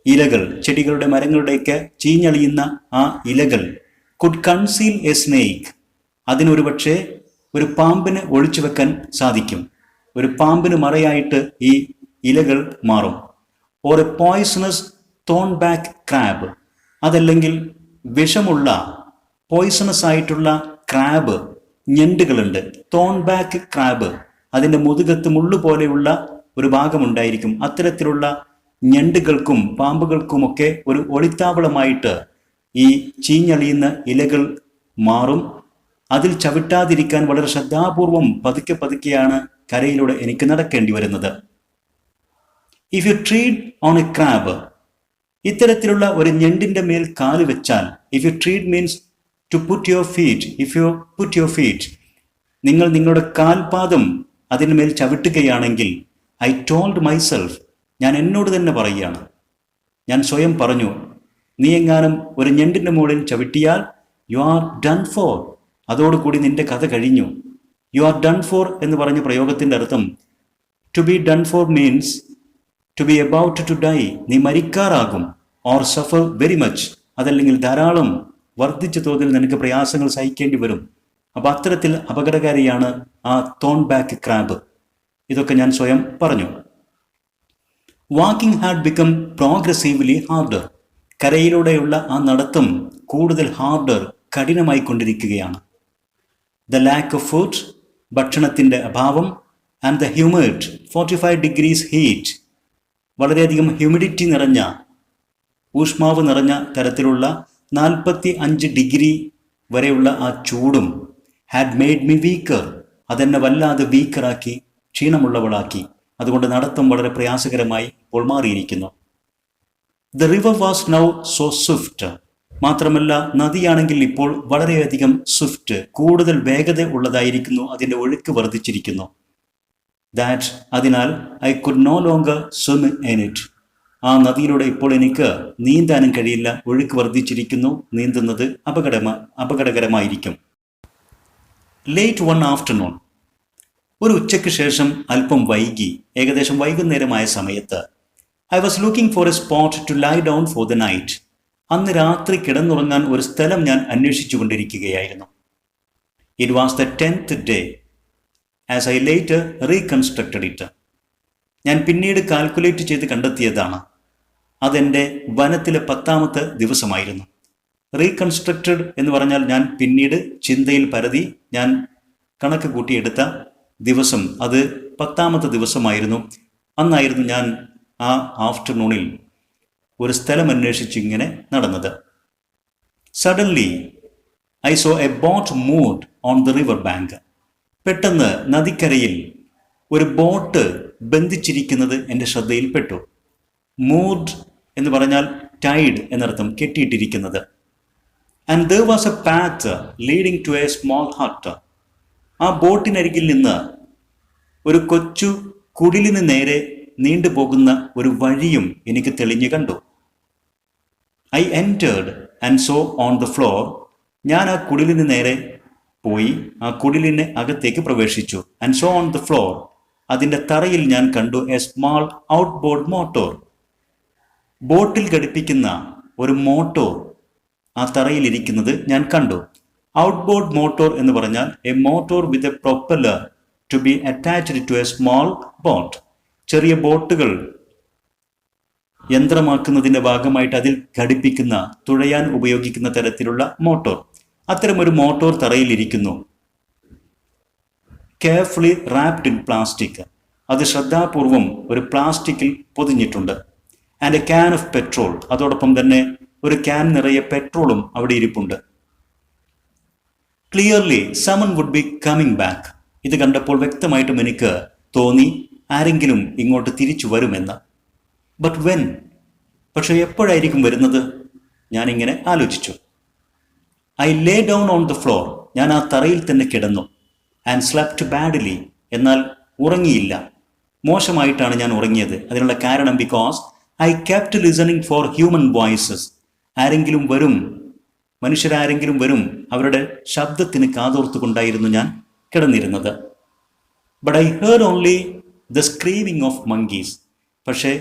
ഇലകൾ, ചെടികളുടെ മരങ്ങളുടെയൊക്കെ ചീഞ്ഞളിയുന്ന ആ ഇലകൾ. Could conceal a snake. അതിനൊരു പക്ഷേ ഒരു പാമ്പിന് ഒളിച്ചു വെക്കാൻ സാധിക്കും. ഒരു പാമ്പിന് മറയായിട്ട് ഈ ഇലകൾ മാറും. Or A poisonous thorn back crab. അതല്ലെങ്കിൽ വിഷമുള്ള പോയ്സണസ് ആയിട്ടുള്ള ക്രാബ്, ഞണ്ടുകളുണ്ട്. തോൺ ബാക്ക് ക്രാബ്, അതിൻ്റെ മുതുകത്ത് മുള്ളു പോലെയുള്ള ഒരു ഭാഗമുണ്ടായിരിക്കും. അത്തരത്തിലുള്ള ഞണ്ടുകൾക്കും പാമ്പുകൾക്കുമൊക്കെ ഒരു ഒളിത്താവളമായിട്ട് ഈ ചീഞ്ഞളിയുന്ന ഇലകൾ മാറും. അതിൽ ചവിട്ടാതിരിക്കാൻ വളരെ ശ്രദ്ധാപൂർവം പതുക്കെ പതുക്കെയാണ് കരയിലൂടെ എനിക്ക് നടക്കേണ്ടി വരുന്നത്. If you tread on a crab, ഇത്തരത്തിലുള്ള ഒരു ഞണ്ടിൻ്റെ മേൽ കാല് വെച്ചാൽ, if you tread means to put your feet. If you put your feet, നിങ്ങൾ നിങ്ങളുടെ കാൽപാദം അതിന് മേൽ ചവിട്ടുകയാണെങ്കിൽ, ഐ ടോൾഡ് മൈസെൽഫ്, ഞാൻ എന്നോട് തന്നെ പറയുകയാണ്, ഞാൻ സ്വയം പറഞ്ഞു, നീ എങ്ങാനും ഒരു ഞണ്ടിൻ്റെ മുകളിൽ ചവിട്ടിയാൽ യു ആർ ഡൺ ഫോർ. അതോടുകൂടി നിന്റെ കഥ കഴിഞ്ഞു. യു ആർ ഡൺ ഫോർ എന്ന് പറഞ്ഞ പ്രയോഗത്തിൻ്റെ അർത്ഥം to be done for means to be about to die. നീ മരിക്കാറാകും. ഓർ സഫർ വെരി മച്ച്, അതല്ലെങ്കിൽ ധാരാളം വർദ്ധിച്ച തോതിൽ നിനക്ക് പ്രയാസങ്ങൾ സഹിക്കേണ്ടി വരും. അപ്പം അത്തരത്തിൽ അപകടകാരിയാണ് ആ തോൺ ബാക്ക് ക്രാബ്. ഇതൊക്കെ ഞാൻ സ്വയം പറഞ്ഞു. Walking had become progressively harder. കരയിലൂടെയുള്ള ആ നടത്തം കൂടുതൽ ഹാർഡർ, കഠിനമായി കൊണ്ടിരിക്കുകയാണ്. ദ ലാക്ക് ഓഫ് ഫുഡ്, ഭക്ഷണത്തിൻ്റെ അഭാവം. And the humid 45 degrees heat, വളരെയധികം ഹ്യൂമിഡിറ്റി നിറഞ്ഞ, ഊഷ്മാവ് നിറഞ്ഞ തരത്തിലുള്ള 45 ഡിഗ്രി വരെയുള്ള ആ ചൂടും ഹാഡ് മെയ്ഡ് മീ വീക്കർ, അതെന്നെ വല്ലാതെ വീക്കറാക്കി, ക്ഷീണമുള്ളവളാക്കി. അതുകൊണ്ട് നടത്തം വളരെ പ്രയാസകരമായി ഇപ്പോൾ മാറിയിരിക്കുന്നു. The river was now so Swift. മാത്രമല്ല നദിയാണെങ്കിൽ ഇപ്പോൾ വളരെയധികം സ്വിഫ്റ്റ്, കൂടുതൽ വേഗത ഉള്ളതായിരിക്കുന്നു. അതിൻ്റെ ഒഴുക്ക് വർദ്ധിച്ചിരിക്കുന്നു. അതിനാൽ I could no longer swim in it. ആ നദിയിലൂടെ ഇപ്പോൾ എനിക്ക് നീന്താനും കഴിയില്ല, ഒഴുക്ക് വർദ്ധിച്ചിരിക്കുന്നു, നീന്തുന്നത് അപകടകരമായിരിക്കും. ലേറ്റ് വൺ ആഫ്റ്റർനൂൺ, ഒരു ഉച്ചയ്ക്ക് ശേഷം അല്പം വൈകി, ഏകദേശം വൈകുന്നേരമായ സമയത്ത്, I was looking for a spot to lie down for the night. അന്ന് രാത്രി കിടന്നുറങ്ങാൻ ഒരു സ്ഥലം ഞാൻ അന്വേഷിച്ചു കൊണ്ടിരിക്കുകയായിരുന്നു. It was the 10th day as I later reconstructed it. ഞാൻ പിന്നീട് കാൽക്കുലേറ്റ് ചെയ്ത് കണ്ടെത്തിയതാണ്. അതെൻ്റെ വനത്തിലെ 10ാമത്തെ ദിവസമായിരുന്നു. റീകൺസ്ട്രക്റ്റഡ് എന്ന് പറഞ്ഞാൽ ഞാൻ പിന്നീട് ചിന്തയിൽ പരതി ഞാൻ കണക്ക് കൂട്ടിയെടുത്ത ദിവസം, അത് 10ാമത്തെ ദിവസമായിരുന്നു. അന്നായിരുന്നു ഞാൻ ആ ആഫ്റ്റർനൂണിൽ ഒരു സ്ഥലം അന്വേഷിച്ച് ഇങ്ങനെ നടന്നത്. Suddenly I saw A boat moved on the river bank. പെട്ടെന്ന് നദിക്കരയിൽ ഒരു ബോട്ട് ബന്ധിച്ചിരിക്കുന്നത് എൻ്റെ ശ്രദ്ധയിൽപ്പെട്ടു. മൂവ്ഡ് എന്ന് പറഞ്ഞാൽ ടൈഡ് എന്നർത്ഥം, കെട്ടിയിട്ടിരിക്കുന്നത്. And there was a path leading to a small hut. ആ ബോട്ടിനരികിൽ നിന്ന് ഒരു കൊച്ചു കുടിലിന് നേരെ നീണ്ടുപോകുന്ന ഒരു വഴിയും എനിക്ക് തെളിഞ്ഞു കണ്ടു. I entered and saw on the floor. ഞാൻ ആ കുടിലിന് നേരെ പോയി ആ കുടിലിന് അകത്തേക്ക് പ്രവേശിച്ചു. And saw on the floor, അതിൻ്റെ തറയിൽ ഞാൻ കണ്ടു എ സ്മാൾ ഔട്ട്ബോർഡ് മോട്ടോർ. ബോട്ടിൽ ഘടിപ്പിക്കുന്ന ഒരു മോട്ടോർ ആ തറയിൽ ഇരിക്കുന്നത് ഞാൻ കണ്ടു. ഔട്ട്ബോർഡ് മോട്ടോർ എന്ന് പറഞ്ഞാൽ a motor with a propeller to be attached to a small boat. ചെറിയ ബോട്ടുകൾ യന്ത്രമാക്കുന്നതിൻ്റെ ഭാഗമായിട്ട് അതിൽ ഘടിപ്പിക്കുന്ന, തുഴയാൻ ഉപയോഗിക്കുന്ന തരത്തിലുള്ള മോട്ടോർ. അത്തരമൊരു മോട്ടോർ തറയിലിരിക്കുന്നു. Carefully wrapped in plastic. അത് ശ്രദ്ധാപൂർവം ഒരു പ്ലാസ്റ്റിക്കിൽ പൊതിഞ്ഞിട്ടുണ്ട്. And a can of petrol. അതോടൊപ്പം തന്നെ ഒരു ക്യാൻ നിറയെ പെട്രോളും അവിടെ ഇരിപ്പുണ്ട്. Clearly someone would be coming back. ഇത് കണ്ടപ്പോൾ വ്യക്തമായിട്ടും എനിക്ക് തോന്നി ആരെങ്കിലും ഇങ്ങോട്ട് തിരിച്ചു വരുമെന്ന്. ബട്ട് വെൻ, പക്ഷെ എപ്പോഴായിരിക്കും വരുന്നത്? ഞാനിങ്ങനെ ആലോചിച്ചു. I lay down on the floor. ഞാൻ ആ തറയിൽ തന്നെ കിടന്നു. And slept badly. എന്നാൽ ഉറങ്ങിയില്ല. മോശമായിട്ടാണ് ഞാൻ ഉറങ്ങിയത്. അതിനുള്ള കാരണം because I kept listening for human voices. ആരെങ്കിലും വരും, മനുഷ്യരാരെങ്കിലും വരും, അവരുടെ ശബ്ദത്തിന് കാതോർത്തുകൊണ്ടായിരുന്നു ഞാൻ കിടന്നിരുന്നത്. But I heard only the screaming of monkeys. പക്ഷേ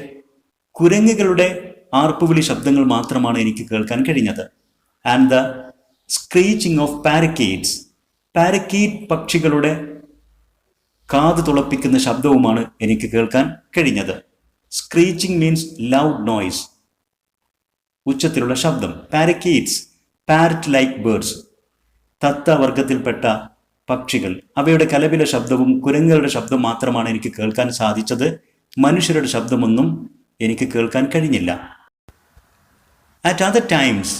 കുരങ്ങുകളുടെ ആർപ്പുവിളി ശബ്ദങ്ങൾ മാത്രമാണ് എനിക്ക് കേൾക്കാൻ കഴിഞ്ഞത്. And the screeching of parakeets. Parakeet പക്ഷികളുടെ കാത് തുളപ്പിക്കുന്ന ശബ്ദവുമാണ് എനിക്ക് കേൾക്കാൻ കഴിഞ്ഞത്. സ്ക്രീച്ചിങ് മീൻസ് ലൗഡ് നോയ്സ്, ഉച്ചത്തിലുള്ള ശബ്ദം. പാരക്കീറ്റ്സ്, പാരറ്റ് ലൈക്ക് ബേർഡ്സ്, തത്ത വർഗത്തിൽപ്പെട്ട പക്ഷികൾ. അവയുടെ കലപില ശബ്ദവും കുരങ്ങുകളുടെ ശബ്ദം മാത്രമാണ് എനിക്ക് കേൾക്കാൻ സാധിച്ചത്. മനുഷ്യരുടെ ശബ്ദമൊന്നും എനിക്ക് കേൾക്കാൻ കഴിഞ്ഞില്ല. At other times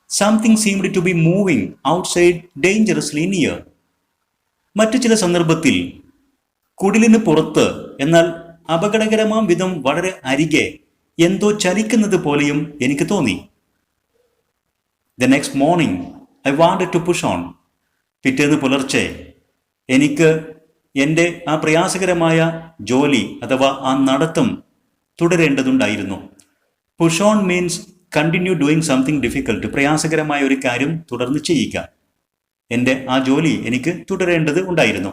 something seemed to be moving outside dangerously near. മറ്റു ചില സന്ദർഭത്തിൽ കുടിലിന് പുറത്ത്, എന്നാൽ അപകടകരമാം വിധം വളരെ അരികെ എന്തോ ചലിക്കുന്നത് പോലെയും എനിക്ക് തോന്നി. The next morning I wanted to push on. പിറ്റേന്ന് പുലർച്ചെ എനിക്ക് എൻ്റെ ആ പ്രയാസകരമായ ജോലി അഥവാ ആ നടത്തം തുടരേണ്ടതുണ്ടായിരുന്നു. Push on means continue doing something difficult. പ്രയാസകരമായ ഒരു കാര്യം തുടർന്ന് ചെയ്യുക. എൻ്റെ ആ ജോലി എനിക്ക് തുടരേണ്ടത് ഉണ്ടായിരുന്നു.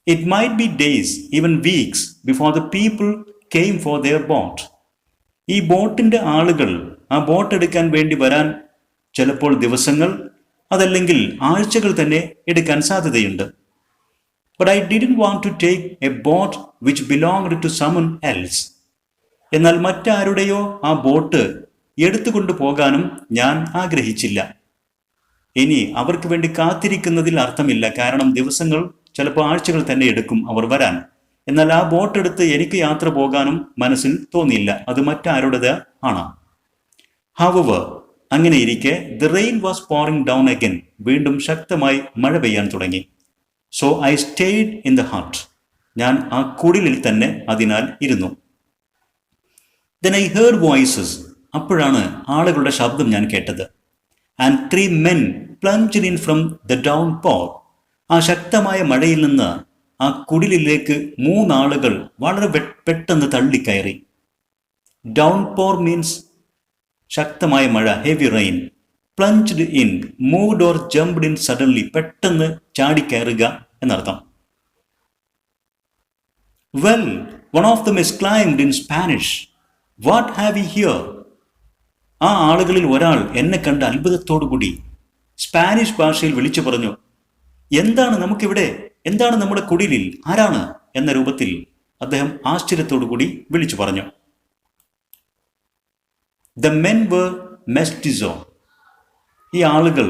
It might be days, even weeks before the people came for their boat. ഈ ബോട്ടിൻ്റെ ആളുകൾ ആ ബോട്ട് എടുക്കാൻ വേണ്ടി വരാൻ ചിലപ്പോൾ ദിവസങ്ങൾ, അതല്ലെങ്കിൽ ആഴ്ചകൾ തന്നെ എടുക്കാൻ സാധ്യതയുണ്ട്. But I didn't want to take a boat which belonged to someone else. എന്നാൽ മറ്റാരുടെയോ ആ ബോട്ട് എടുത്തുകൊണ്ടു പോകാനും ഞാൻ ആഗ്രഹിച്ചില്ല. ഇനി അവർക്ക് വേണ്ടി കാത്തിരിക്കുന്നതിൽ അർത്ഥമില്ല. കാരണം ദിവസങ്ങൾ, ചിലപ്പോൾ ആഴ്ചകൾ തന്നെ എടുക്കും അവർ വരാൻ. എന്നാൽ ആ ബോട്ട് എടുത്ത് എനിക്ക് യാത്ര പോകാനും മനസ്സിൽ തോന്നിയില്ല. അത് മറ്റാരുടേത് ആണ്. ഹവവർ, അങ്ങനെ ഇരിക്കെ the rain was pouring down again. വീണ്ടും ശക്തമായി മഴ പെയ്യാൻ തുടങ്ങി. So I stayed in the hut. ഞാൻ ആ കുടിലിൽ തന്നെ അതിനാൽ ഇരുന്നു. Then I heard voices. അപ്പോഴാണ് ആളുകളുടെ ശബ്ദം ഞാൻ കേട്ടത്. And 3 men plunged in from the downpour. ആ ശക്തമായ മഴയിൽ നിന്ന് ആ കുടിലിലേക്ക് 3 ആളുകൾ വളരെ പെട്ടെന്ന് തള്ളിക്കയറി. Downpour means ശക്തമായ മഴ, heavy rain. Plunged in, moved or jumped in suddenly, പെട്ടെന്ന് ചാടിക്കയറുക എന്നർത്ഥം. Well, one of them exclaimed in Spanish, "What have we here?" ആ ആളുകളിൽ ഒരാൾ എന്നെ കണ്ട് അത്ഭുതത്തോടുകൂടി സ്പാനിഷ് ഭാഷയിൽ വിളിച്ചു പറഞ്ഞു, എന്താണ് നമുക്കിവിടെ, എന്താണ് നമ്മുടെ കുടിലിൽ, ആരാണ് എന്ന രൂപത്തിൽ അദ്ദേഹം ആശ്ചര്യത്തോടുകൂടി വിളിച്ചു പറഞ്ഞു. The men were mestizo. ഈ ആളുകൾ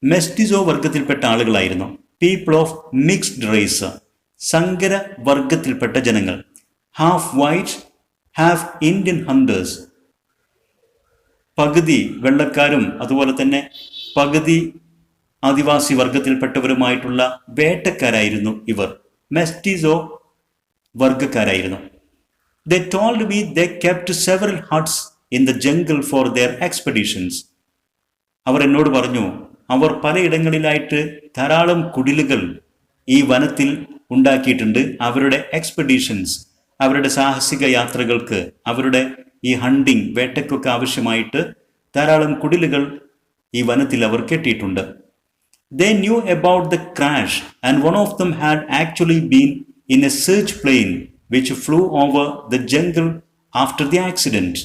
മെസ്റ്റിസോ വർഗത്തിൽപ്പെട്ട ആളുകളായിരുന്നു. പീപ്പിൾ ഓഫ് മിക്സ്ഡ് റേസ്, സങ്കര വർഗത്തിൽപ്പെട്ട ജനങ്ങൾ. Half white, half Indian hunters, പകുതി വെള്ളക്കാരും അതുപോലെ തന്നെ പകുതി ആദിവാസി വർഗത്തിൽപ്പെട്ടവരുമായിട്ടുള്ള വേട്ടക്കാരായിരുന്നു ഇവർ. മെസ്റ്റിസോ വർഗക്കാരായിരുന്നു. They told me they kept several huts in the jungle for their expeditions. അവർ എന്നോട് പറഞ്ഞു, അവർ പലയിടങ്ങളിലായിട്ട് ധാരാളം കുടിലുകൾ ഈ വനത്തിൽ ഉണ്ടാക്കിയിട്ടുണ്ട് അവരുടെ എക്സ്പെഡീഷൻസ്, അവരുടെ സാഹസിക യാത്രകൾക്ക്, അവരുടെ ഈ ഹണ്ടിങ് വേട്ടയ്ക്കൊക്കെ ആവശ്യമായിട്ട് ധാരാളം കുടിലുകൾ ഈ വനത്തിൽ അവർ കെട്ടിയിട്ടുണ്ട്. They knew about the crash and one of them had actually been in a search plane which flew over the jungle after the accident.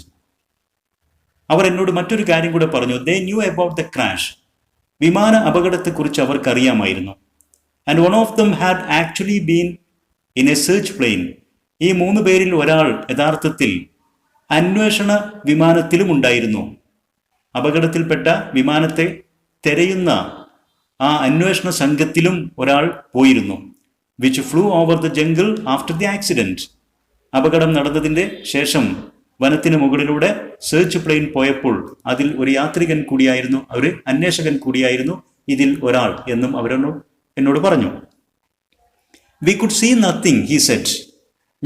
അവർ എന്നോട് മറ്റൊരു കാര്യം കൂടെ പറഞ്ഞു. They knew about the crash. വിമാന അപകടത്തെക്കുറിച്ച് അവർക്കറിയാമായിരുന്നു. And one of them had actually been in a search plane. ഈ 3 പേരിൽ ഒരാൾ യഥാർത്ഥത്തിൽ അന്വേഷണ വിമാനത്തിലും ഉണ്ടായിരുന്നു. അപകടത്തിൽപ്പെട്ട വിമാനത്തെ തെരയുന്ന ആ അന്വേഷണ സംഘത്തിലും ഒരാൾ പോയിരുന്നു. Which flew over the jungle after the accident. അപകടം നടന്നതിൻ്റെ ശേഷം വനത്തിന് മുകളിലൂടെ സെർച്ച് പ്ലെയിൻ പോയപ്പോൾ അതിൽ ഒരു യാത്രികൻ കൂടിയായിരുന്നു, ഒരു അന്വേഷകൻ കൂടിയായിരുന്നു ഇതിൽ ഒരാൾ എന്നും എന്നോട് പറഞ്ഞു. We could see nothing, he said.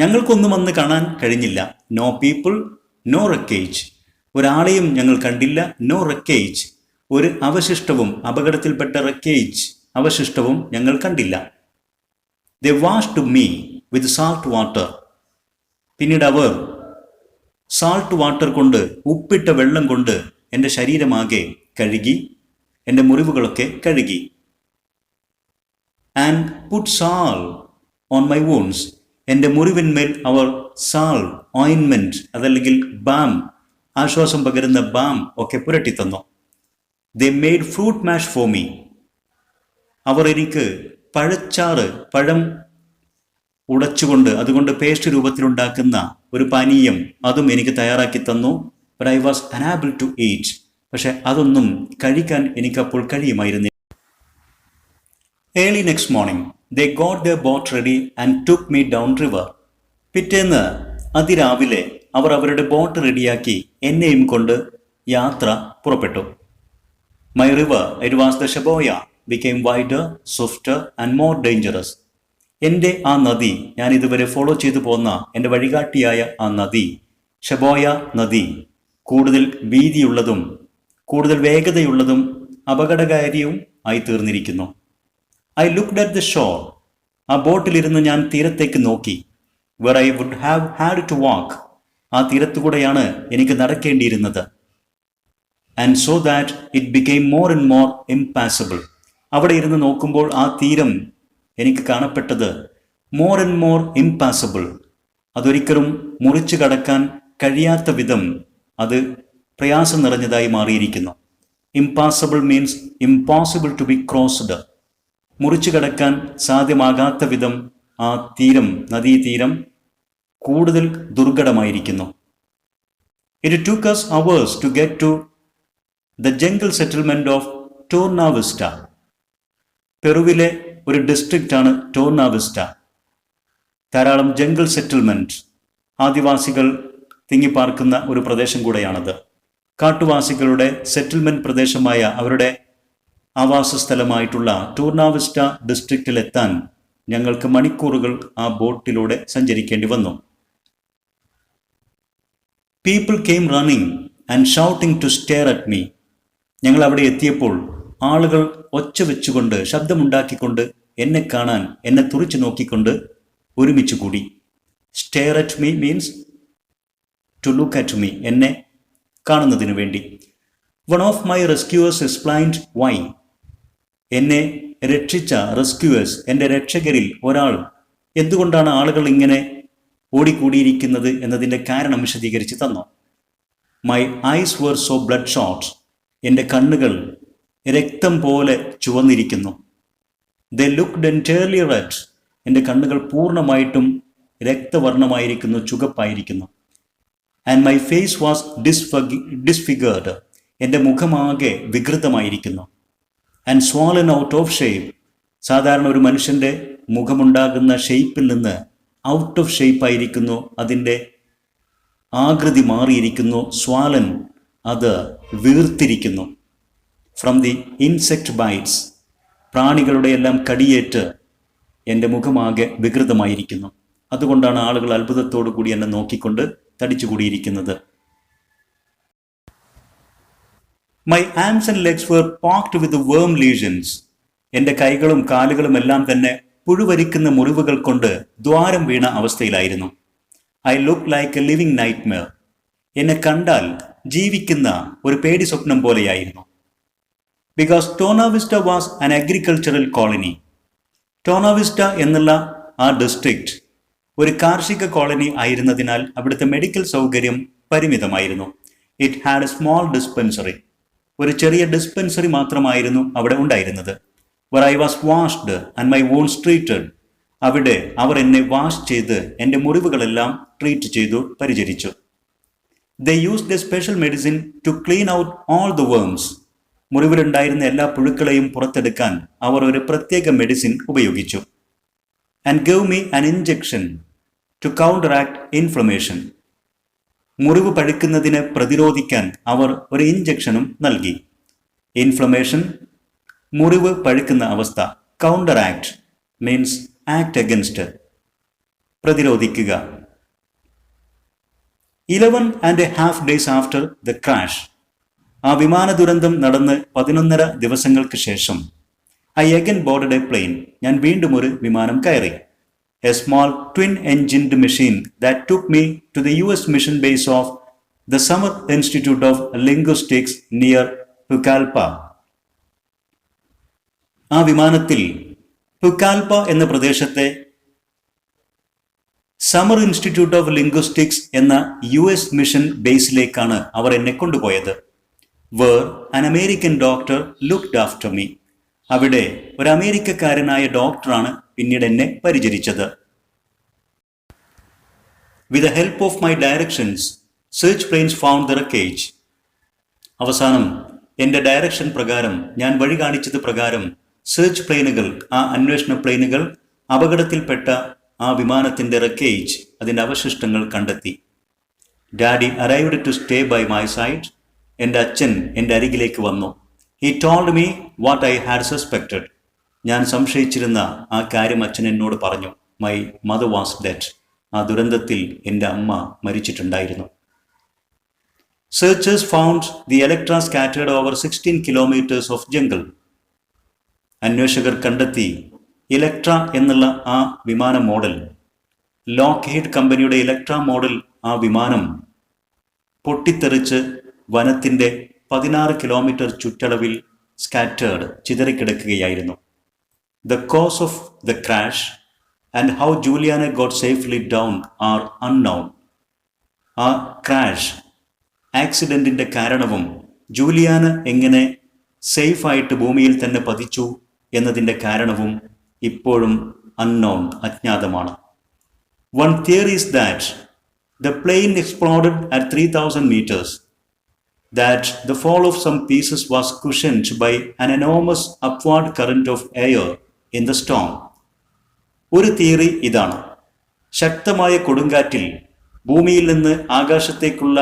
ഞങ്ങൾക്കൊന്നും അന്ന് കാണാൻ കഴിഞ്ഞില്ല. No people, no wreckage. ഒരാളെയും ഞങ്ങൾ കണ്ടില്ല. No wreckage. ഒരു അവശിഷ്ടവും, അപകടത്തിൽപ്പെട്ട wreckage അവശിഷ്ടവും ഞങ്ങൾ കണ്ടില്ല. They washed me with salt water. പിന്നീട് അവർ സാൾട്ട് വാട്ടർ കൊണ്ട്, ഉപ്പിട്ട വെള്ളം കൊണ്ട് എൻ്റെ ശരീരമാകെ കഴുകി, എൻ്റെ മുറിവുകളൊക്കെ കഴുകി. And put salt on my wounds. എൻ്റെ മുറിവിന്മേൽ അവർ സാൾ, ഓയിൻമെൻറ്റ്, അതല്ലെങ്കിൽ ബാം, ആശ്വാസം പകരുന്ന ബാം ഒക്കെ പുരട്ടിത്തന്നു. ദേ മെയ്ഡ് ഫ്രൂട്ട് മാഷ് ഫോർ മീ. അവർ എനിക്ക് പഴച്ചാറ്, പഴം ഉടച്ചുകൊണ്ട് അതുകൊണ്ട് പേസ്റ്റ് രൂപത്തിലുണ്ടാക്കുന്ന ഒരു പാനീയം അതും എനിക്ക് തയ്യാറാക്കി തന്നു. But I was unable to eat. പക്ഷെ അതൊന്നും കഴിക്കാൻ എനിക്കപ്പോൾ കഴിയുമായിരുന്നില്ല. Early next morning they got the boat ready and took me down river. പിറ്റേന്ന് അതിരാവിലെ അവർ അവരുടെ ബോട്ട് റെഡിയാക്കി എന്നെയും കൊണ്ട് യാത്ര പുറപ്പെട്ടു. My river, it was the Shebonya, became wider, swifter and more dangerous. എൻ്റെ ആ നദി, ഞാൻ ഇതുവരെ ഫോളോ ചെയ്തു പോന്ന എൻ്റെ വഴികാട്ടിയായ ആ നദി, ഷബോയ നദി, കൂടുതൽ വീതിയുള്ളതും കൂടുതൽ വേഗതയുള്ളതും അപകടകാരിയും ആയി തീർന്നിരിക്കുന്നു. I looked at the shore. ആ ബോട്ടിലിരുന്ന് ഞാൻ തീരത്തേക്ക് നോക്കി. Where I would have had to walk. ആ തീരത്തുകൂടെയാണ് എനിക്ക് നടക്കേണ്ടിയിരുന്നത്. And so that it became more and more impassable. അവിടെ ഇരുന്ന് നോക്കുമ്പോൾ ആ തീരം എനിക്ക് കാണപ്പെട്ടത് മോർ ആൻഡ് മോർ ഇംപാസിബിൾ. അതൊരിക്കലും മുറിച്ചു കടക്കാൻ കഴിയാത്ത വിധം അത് പ്രയാസം നിറഞ്ഞതായി മാറിയിരിക്കുന്നു. Impassable means impossible to be crossed. മുറിച്ചു കടക്കാൻ സാധ്യമാകാത്ത വിധം ആ തീരം, നദീതീരം കൂടുതൽ ദുർഘടമായിരിക്കുന്നു. It took us hours to get to the jungle settlement of ടോർണാവിസ്റ്റ. പെറുവിലെ ഒരു ഡിസ്ട്രിക്റ്റാണ് ടോർണാവിസ്റ്റ. ധാരാളം ജംഗിൾ സെറ്റിൽമെൻറ്റ്, ആദിവാസികൾ തിങ്ങിപ്പാർക്കുന്ന ഒരു പ്രദേശം കൂടെയാണത്. കാട്ടുവാസികളുടെ സെറ്റിൽമെൻറ്റ് പ്രദേശമായ അവരുടെ ആവാസ സ്ഥലമായിട്ടുള്ള ടോർണാവിസ്റ്റ ഡിസ്ട്രിക്റ്റിലെത്താൻ ഞങ്ങൾക്ക് മണിക്കൂറുകൾ ആ ബോട്ടിലൂടെ സഞ്ചരിക്കേണ്ടി വന്നു. People came running and shouting to stare at me. ഞങ്ങൾ അവിടെ എത്തിയപ്പോൾ ആളുകൾ ഒച്ച വെച്ചുകൊണ്ട്, ശബ്ദമുണ്ടാക്കിക്കൊണ്ട് എന്നെ കാണാൻ, എന്നെ തുറിച്ചു നോക്കിക്കൊണ്ട് ഒരുമിച്ച് കൂടി. Stare at me means to look at me, എന്നെ കാണുന്നതിനു വേണ്ടി. One of my rescuers explained why. എന്നെ രക്ഷിച്ച റെസ്ക്യൂവേഴ്സ്, എൻ്റെ രക്ഷകരിൽ ഒരാൾ എന്തുകൊണ്ടാണ് ആളുകൾ ഇങ്ങനെ ഓടിക്കൂടിയിരിക്കുന്നത് എന്നതിൻ്റെ കാരണം വിശദീകരിച്ച് തന്നു. My eyes were so bloodshot. എൻ്റെ കണ്ണുകൾ രക്തം പോലെ ചുവന്നിരിക്കുന്നു. They looked entirely red. എൻ്റെ കണ്ണുകൾ പൂർണ്ണമായിട്ടും രക്തവർണ്ണമായിരിക്കുന്നു, ചുവപ്പായിരിക്കുന്നു. And my face was disfigured. എൻ്റെ മുഖമാകെ വികൃതമായിരിക്കുന്നു. And swollen out of shape. സാധാരണ ഒരു മനുഷ്യൻ്റെ മുഖമുണ്ടാകുന്ന ഷെയ്പ്പിൽ നിന്ന് ഔട്ട് ഓഫ് ഷേപ്പ് ആയിരിക്കുന്നു, അതിൻ്റെ ആകൃതി മാറിയിരിക്കുന്നു. സ്വാലൻ, അത് വീർത്തിരിക്കുന്നു. From the insect bites. പ്രാണികളുടെ എല്ലാം കടിയേറ്റ് എൻ്റെ മുഖമാകെ വികൃതമായിരിക്കുന്നു. അതുകൊണ്ടാണ് ആളുകൾ അത്ഭുതത്തോടു കൂടി എന്നെ നോക്കിക്കൊണ്ട് തടിച്ചുകൂടിയിരിക്കുന്നത്. My arms and legs were pocked with worm lesions. എൻ്റെ കൈകളും കാലുകളും എല്ലാം തന്നെ പുഴുവരിക്കുന്ന മുറിവുകൾ കൊണ്ട് ദ്വാരം വീണ അവസ്ഥയിലായിരുന്നു. I look like a living nightmare. എന്നെ കണ്ടാൽ ജീവിക്കുന്ന ഒരു പേടി സ്വപ്നം പോലെയായിരുന്നു. Because Tournavista was an agricultural colony. Tournavista എന്നുള്ള ആ ഡിസ്ട്രിക്റ്റ് ഒരു കാർഷിക കോളനി ആയിരുന്നതിനാൽ അവിടുത്തെ മെഡിക്കൽ സൗകര്യം പരിമിതമായിരുന്നു. It had a small dispensary. ഒരു ചെറിയ ഡിസ്പെൻസറി മാത്രമായിരുന്നു അവിടെ ഉണ്ടായിരുന്നത്. where I was washed and my wounds treated. അവിടെ അവർ എന്നെ വാഷ് ചെയ്ത് എൻ്റെ മുറിവുകളെല്ലാം ട്രീറ്റ് ചെയ്തു, പരിചരിച്ചു. They used a special medicine to clean out all the worms. മുറിവിലുണ്ടായിരുന്ന എല്ലാ പുഴുക്കളെയും പുറത്തെടുക്കാൻ അവർ ഒരു പ്രത്യേക മെഡിസിൻ ഉപയോഗിച്ചു. And gave me an injection to counteract inflammation. മുറിവ് പഴുക്കുന്നതിനെ പ്രതിരോധിക്കാൻ അവർ ഒരു ഇഞ്ചക്ഷനും നൽകി. ഇൻഫ്ലമേഷൻ, മുറിവ് പഴുക്കുന്ന അവസ്ഥ. കൗണ്ടറാക്ട് മീൻസ് ആക്ട് അഗൻസ്റ്റ്, പ്രതിരോധിക്കുക. 11.5 days after the crash. ആ വിമാന ദുരന്തം നടന്ന് 11.5 ദിവസങ്ങൾക്ക് ശേഷം I again boarded a plane. ഞാൻ വീണ്ടും ഒരു വിമാനം കയറി. A small twin-engined machine that took me to the US mission base of the Summer Institute of Linguistics near Pucallpa. ആ വിമാനത്തിൽ പുക്കാൽപ എന്ന പ്രദേശത്തെ സമർ ഇൻസ്റ്റിറ്റ്യൂട്ട് ഓഫ് ലിംഗ്വിസ്റ്റിക്സ് എന്ന US മിഷൻ ബേസിലേക്കാണ് അവർ എന്നെ കൊണ്ടുപോയത്. Where an American doctor looked after me. അവിടെ ഒരു അമേരിക്കക്കാരനായ ഡോക്ടറാണ് പിന്നീട് എന്നെ പരിചരിച്ചത്. With the help of my directions search planes found the wreckage. അവസാനം എൻ്റെ ഡയറക്ഷൻ പ്രകാരം, ഞാൻ വഴി കാണിച്ചത് പ്രകാരം സെർച്ച് പ്ലെയിനുകൾ, ആ അന്വേഷണ പ്ലെയിനുകൾ അപകടത്തിൽപ്പെട്ട ആ വിമാനത്തിൻ്റെ റക്കേജ്, അതിൻ്റെ അവശിഷ്ടങ്ങൾ കണ്ടെത്തി. Daddy arrived to stay by my side. എൻ്റെ അച്ഛൻ എൻ്റെ അരികിലേക്ക് വന്നു. He told me what I had suspected. ഞാൻ സംശയിച്ചിരുന്ന ആ കാര്യം അച്ഛൻ എന്നോട് പറഞ്ഞു. My mother was dead. ആ ദുരന്തത്തിൽ എൻ്റെ അമ്മ മരിച്ചിട്ടുണ്ടായിരുന്നു. Searchers found the Electra scattered over 16 kilometers of jungle. അന്വേഷകർ കണ്ടെത്തി ഇലക്ട്ര എന്നുള്ള ആ വിമാന മോഡൽ, ലോക്ക്ഹീഡ് കമ്പനിയുടെ ഇലക്ട്ര മോഡൽ, ആ വിമാനം പൊട്ടിത്തെറിച്ച് വനത്തിൻ്റെ 16 kilometer ചുറ്റളവിൽ സ്കാറ്റേർഡ്, ചിതറിക്കിടക്കുകയായിരുന്നു. The cause of the crash and how Juliana got safely down are unknown. ആ ക്രാഷ്, ആക്സിഡൻറ്റിൻ്റെ കാരണവും ജൂലിയാന എങ്ങനെ സേഫായിട്ട് ഭൂമിയിൽ തന്നെ പതിച്ചു എന്നതിൻ്റെ കാരണവും ഇപ്പോഴും അൺനോൺ, അജ്ഞാതമാണ്. One theory is that the plain exploded at 3000 meters. That the fall of some pieces was cushioned by an enormous upward current of air in the storm. ഒരു തിയറി ഇതാണ്: ശക്തമായ കൊടുങ്കാറ്റിൽ ഭൂമിയിൽ നിന്ന് ആകാശത്തേക്കുള്ള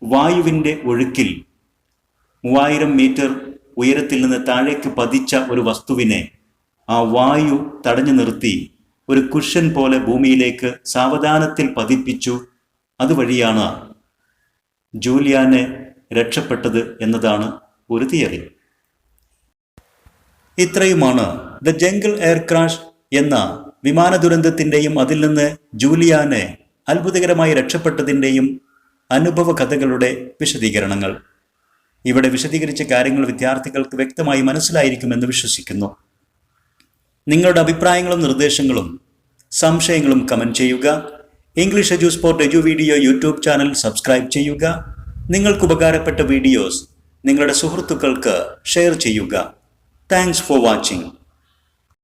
വായുവിൻ്റെ ഒഴുക്കിൽ 3000 meter ഉയരത്തിൽ നിന്ന് താഴേക്ക് പതിച്ച ഒരു വസ്തുവിനെ ആ വായു തടഞ്ഞു നിർത്തി ഒരു കുഷൻ പോലെ ഭൂമിയിലേക്ക് സാവധാനത്തിൽ പതിപ്പിച്ചു. അതുവഴിയാണ് ജൂലിയാനെ രക്ഷപ്പെട്ടത് എന്നതാണ് ഒരു തിയറി. ഇത്രയുമാണ് ദ ജംഗിൾ എയർ ക്രാഷ് എന്ന വിമാന ദുരന്തത്തിൻ്റെയും അതിൽ നിന്ന് ജൂലിയാനെ അത്ഭുതകരമായി രക്ഷപ്പെട്ടതിൻ്റെയും അനുഭവ കഥകളുടെ വിശദീകരണങ്ങൾ. ഇവിടെ വിശദീകരിച്ച കാര്യങ്ങൾ വിദ്യാർത്ഥികൾക്ക് വ്യക്തമായി മനസ്സിലായിരിക്കുമെന്ന് വിശ്വസിക്കുന്നു. നിങ്ങളുടെ അഭിപ്രായങ്ങളും നിർദ്ദേശങ്ങളും സംശയങ്ങളും കമന്റ് ചെയ്യുക. English edu sport edu video YouTube channel subscribe ചെയ്യുക. നിങ്ങൾക്ക് ഉപകാരപ്പെട്ട വീഡിയോസ് നിങ്ങളുടെ സുഹൃത്തുക്കൾക്ക് ഷെയർ ചെയ്യുക. Thanks for watching.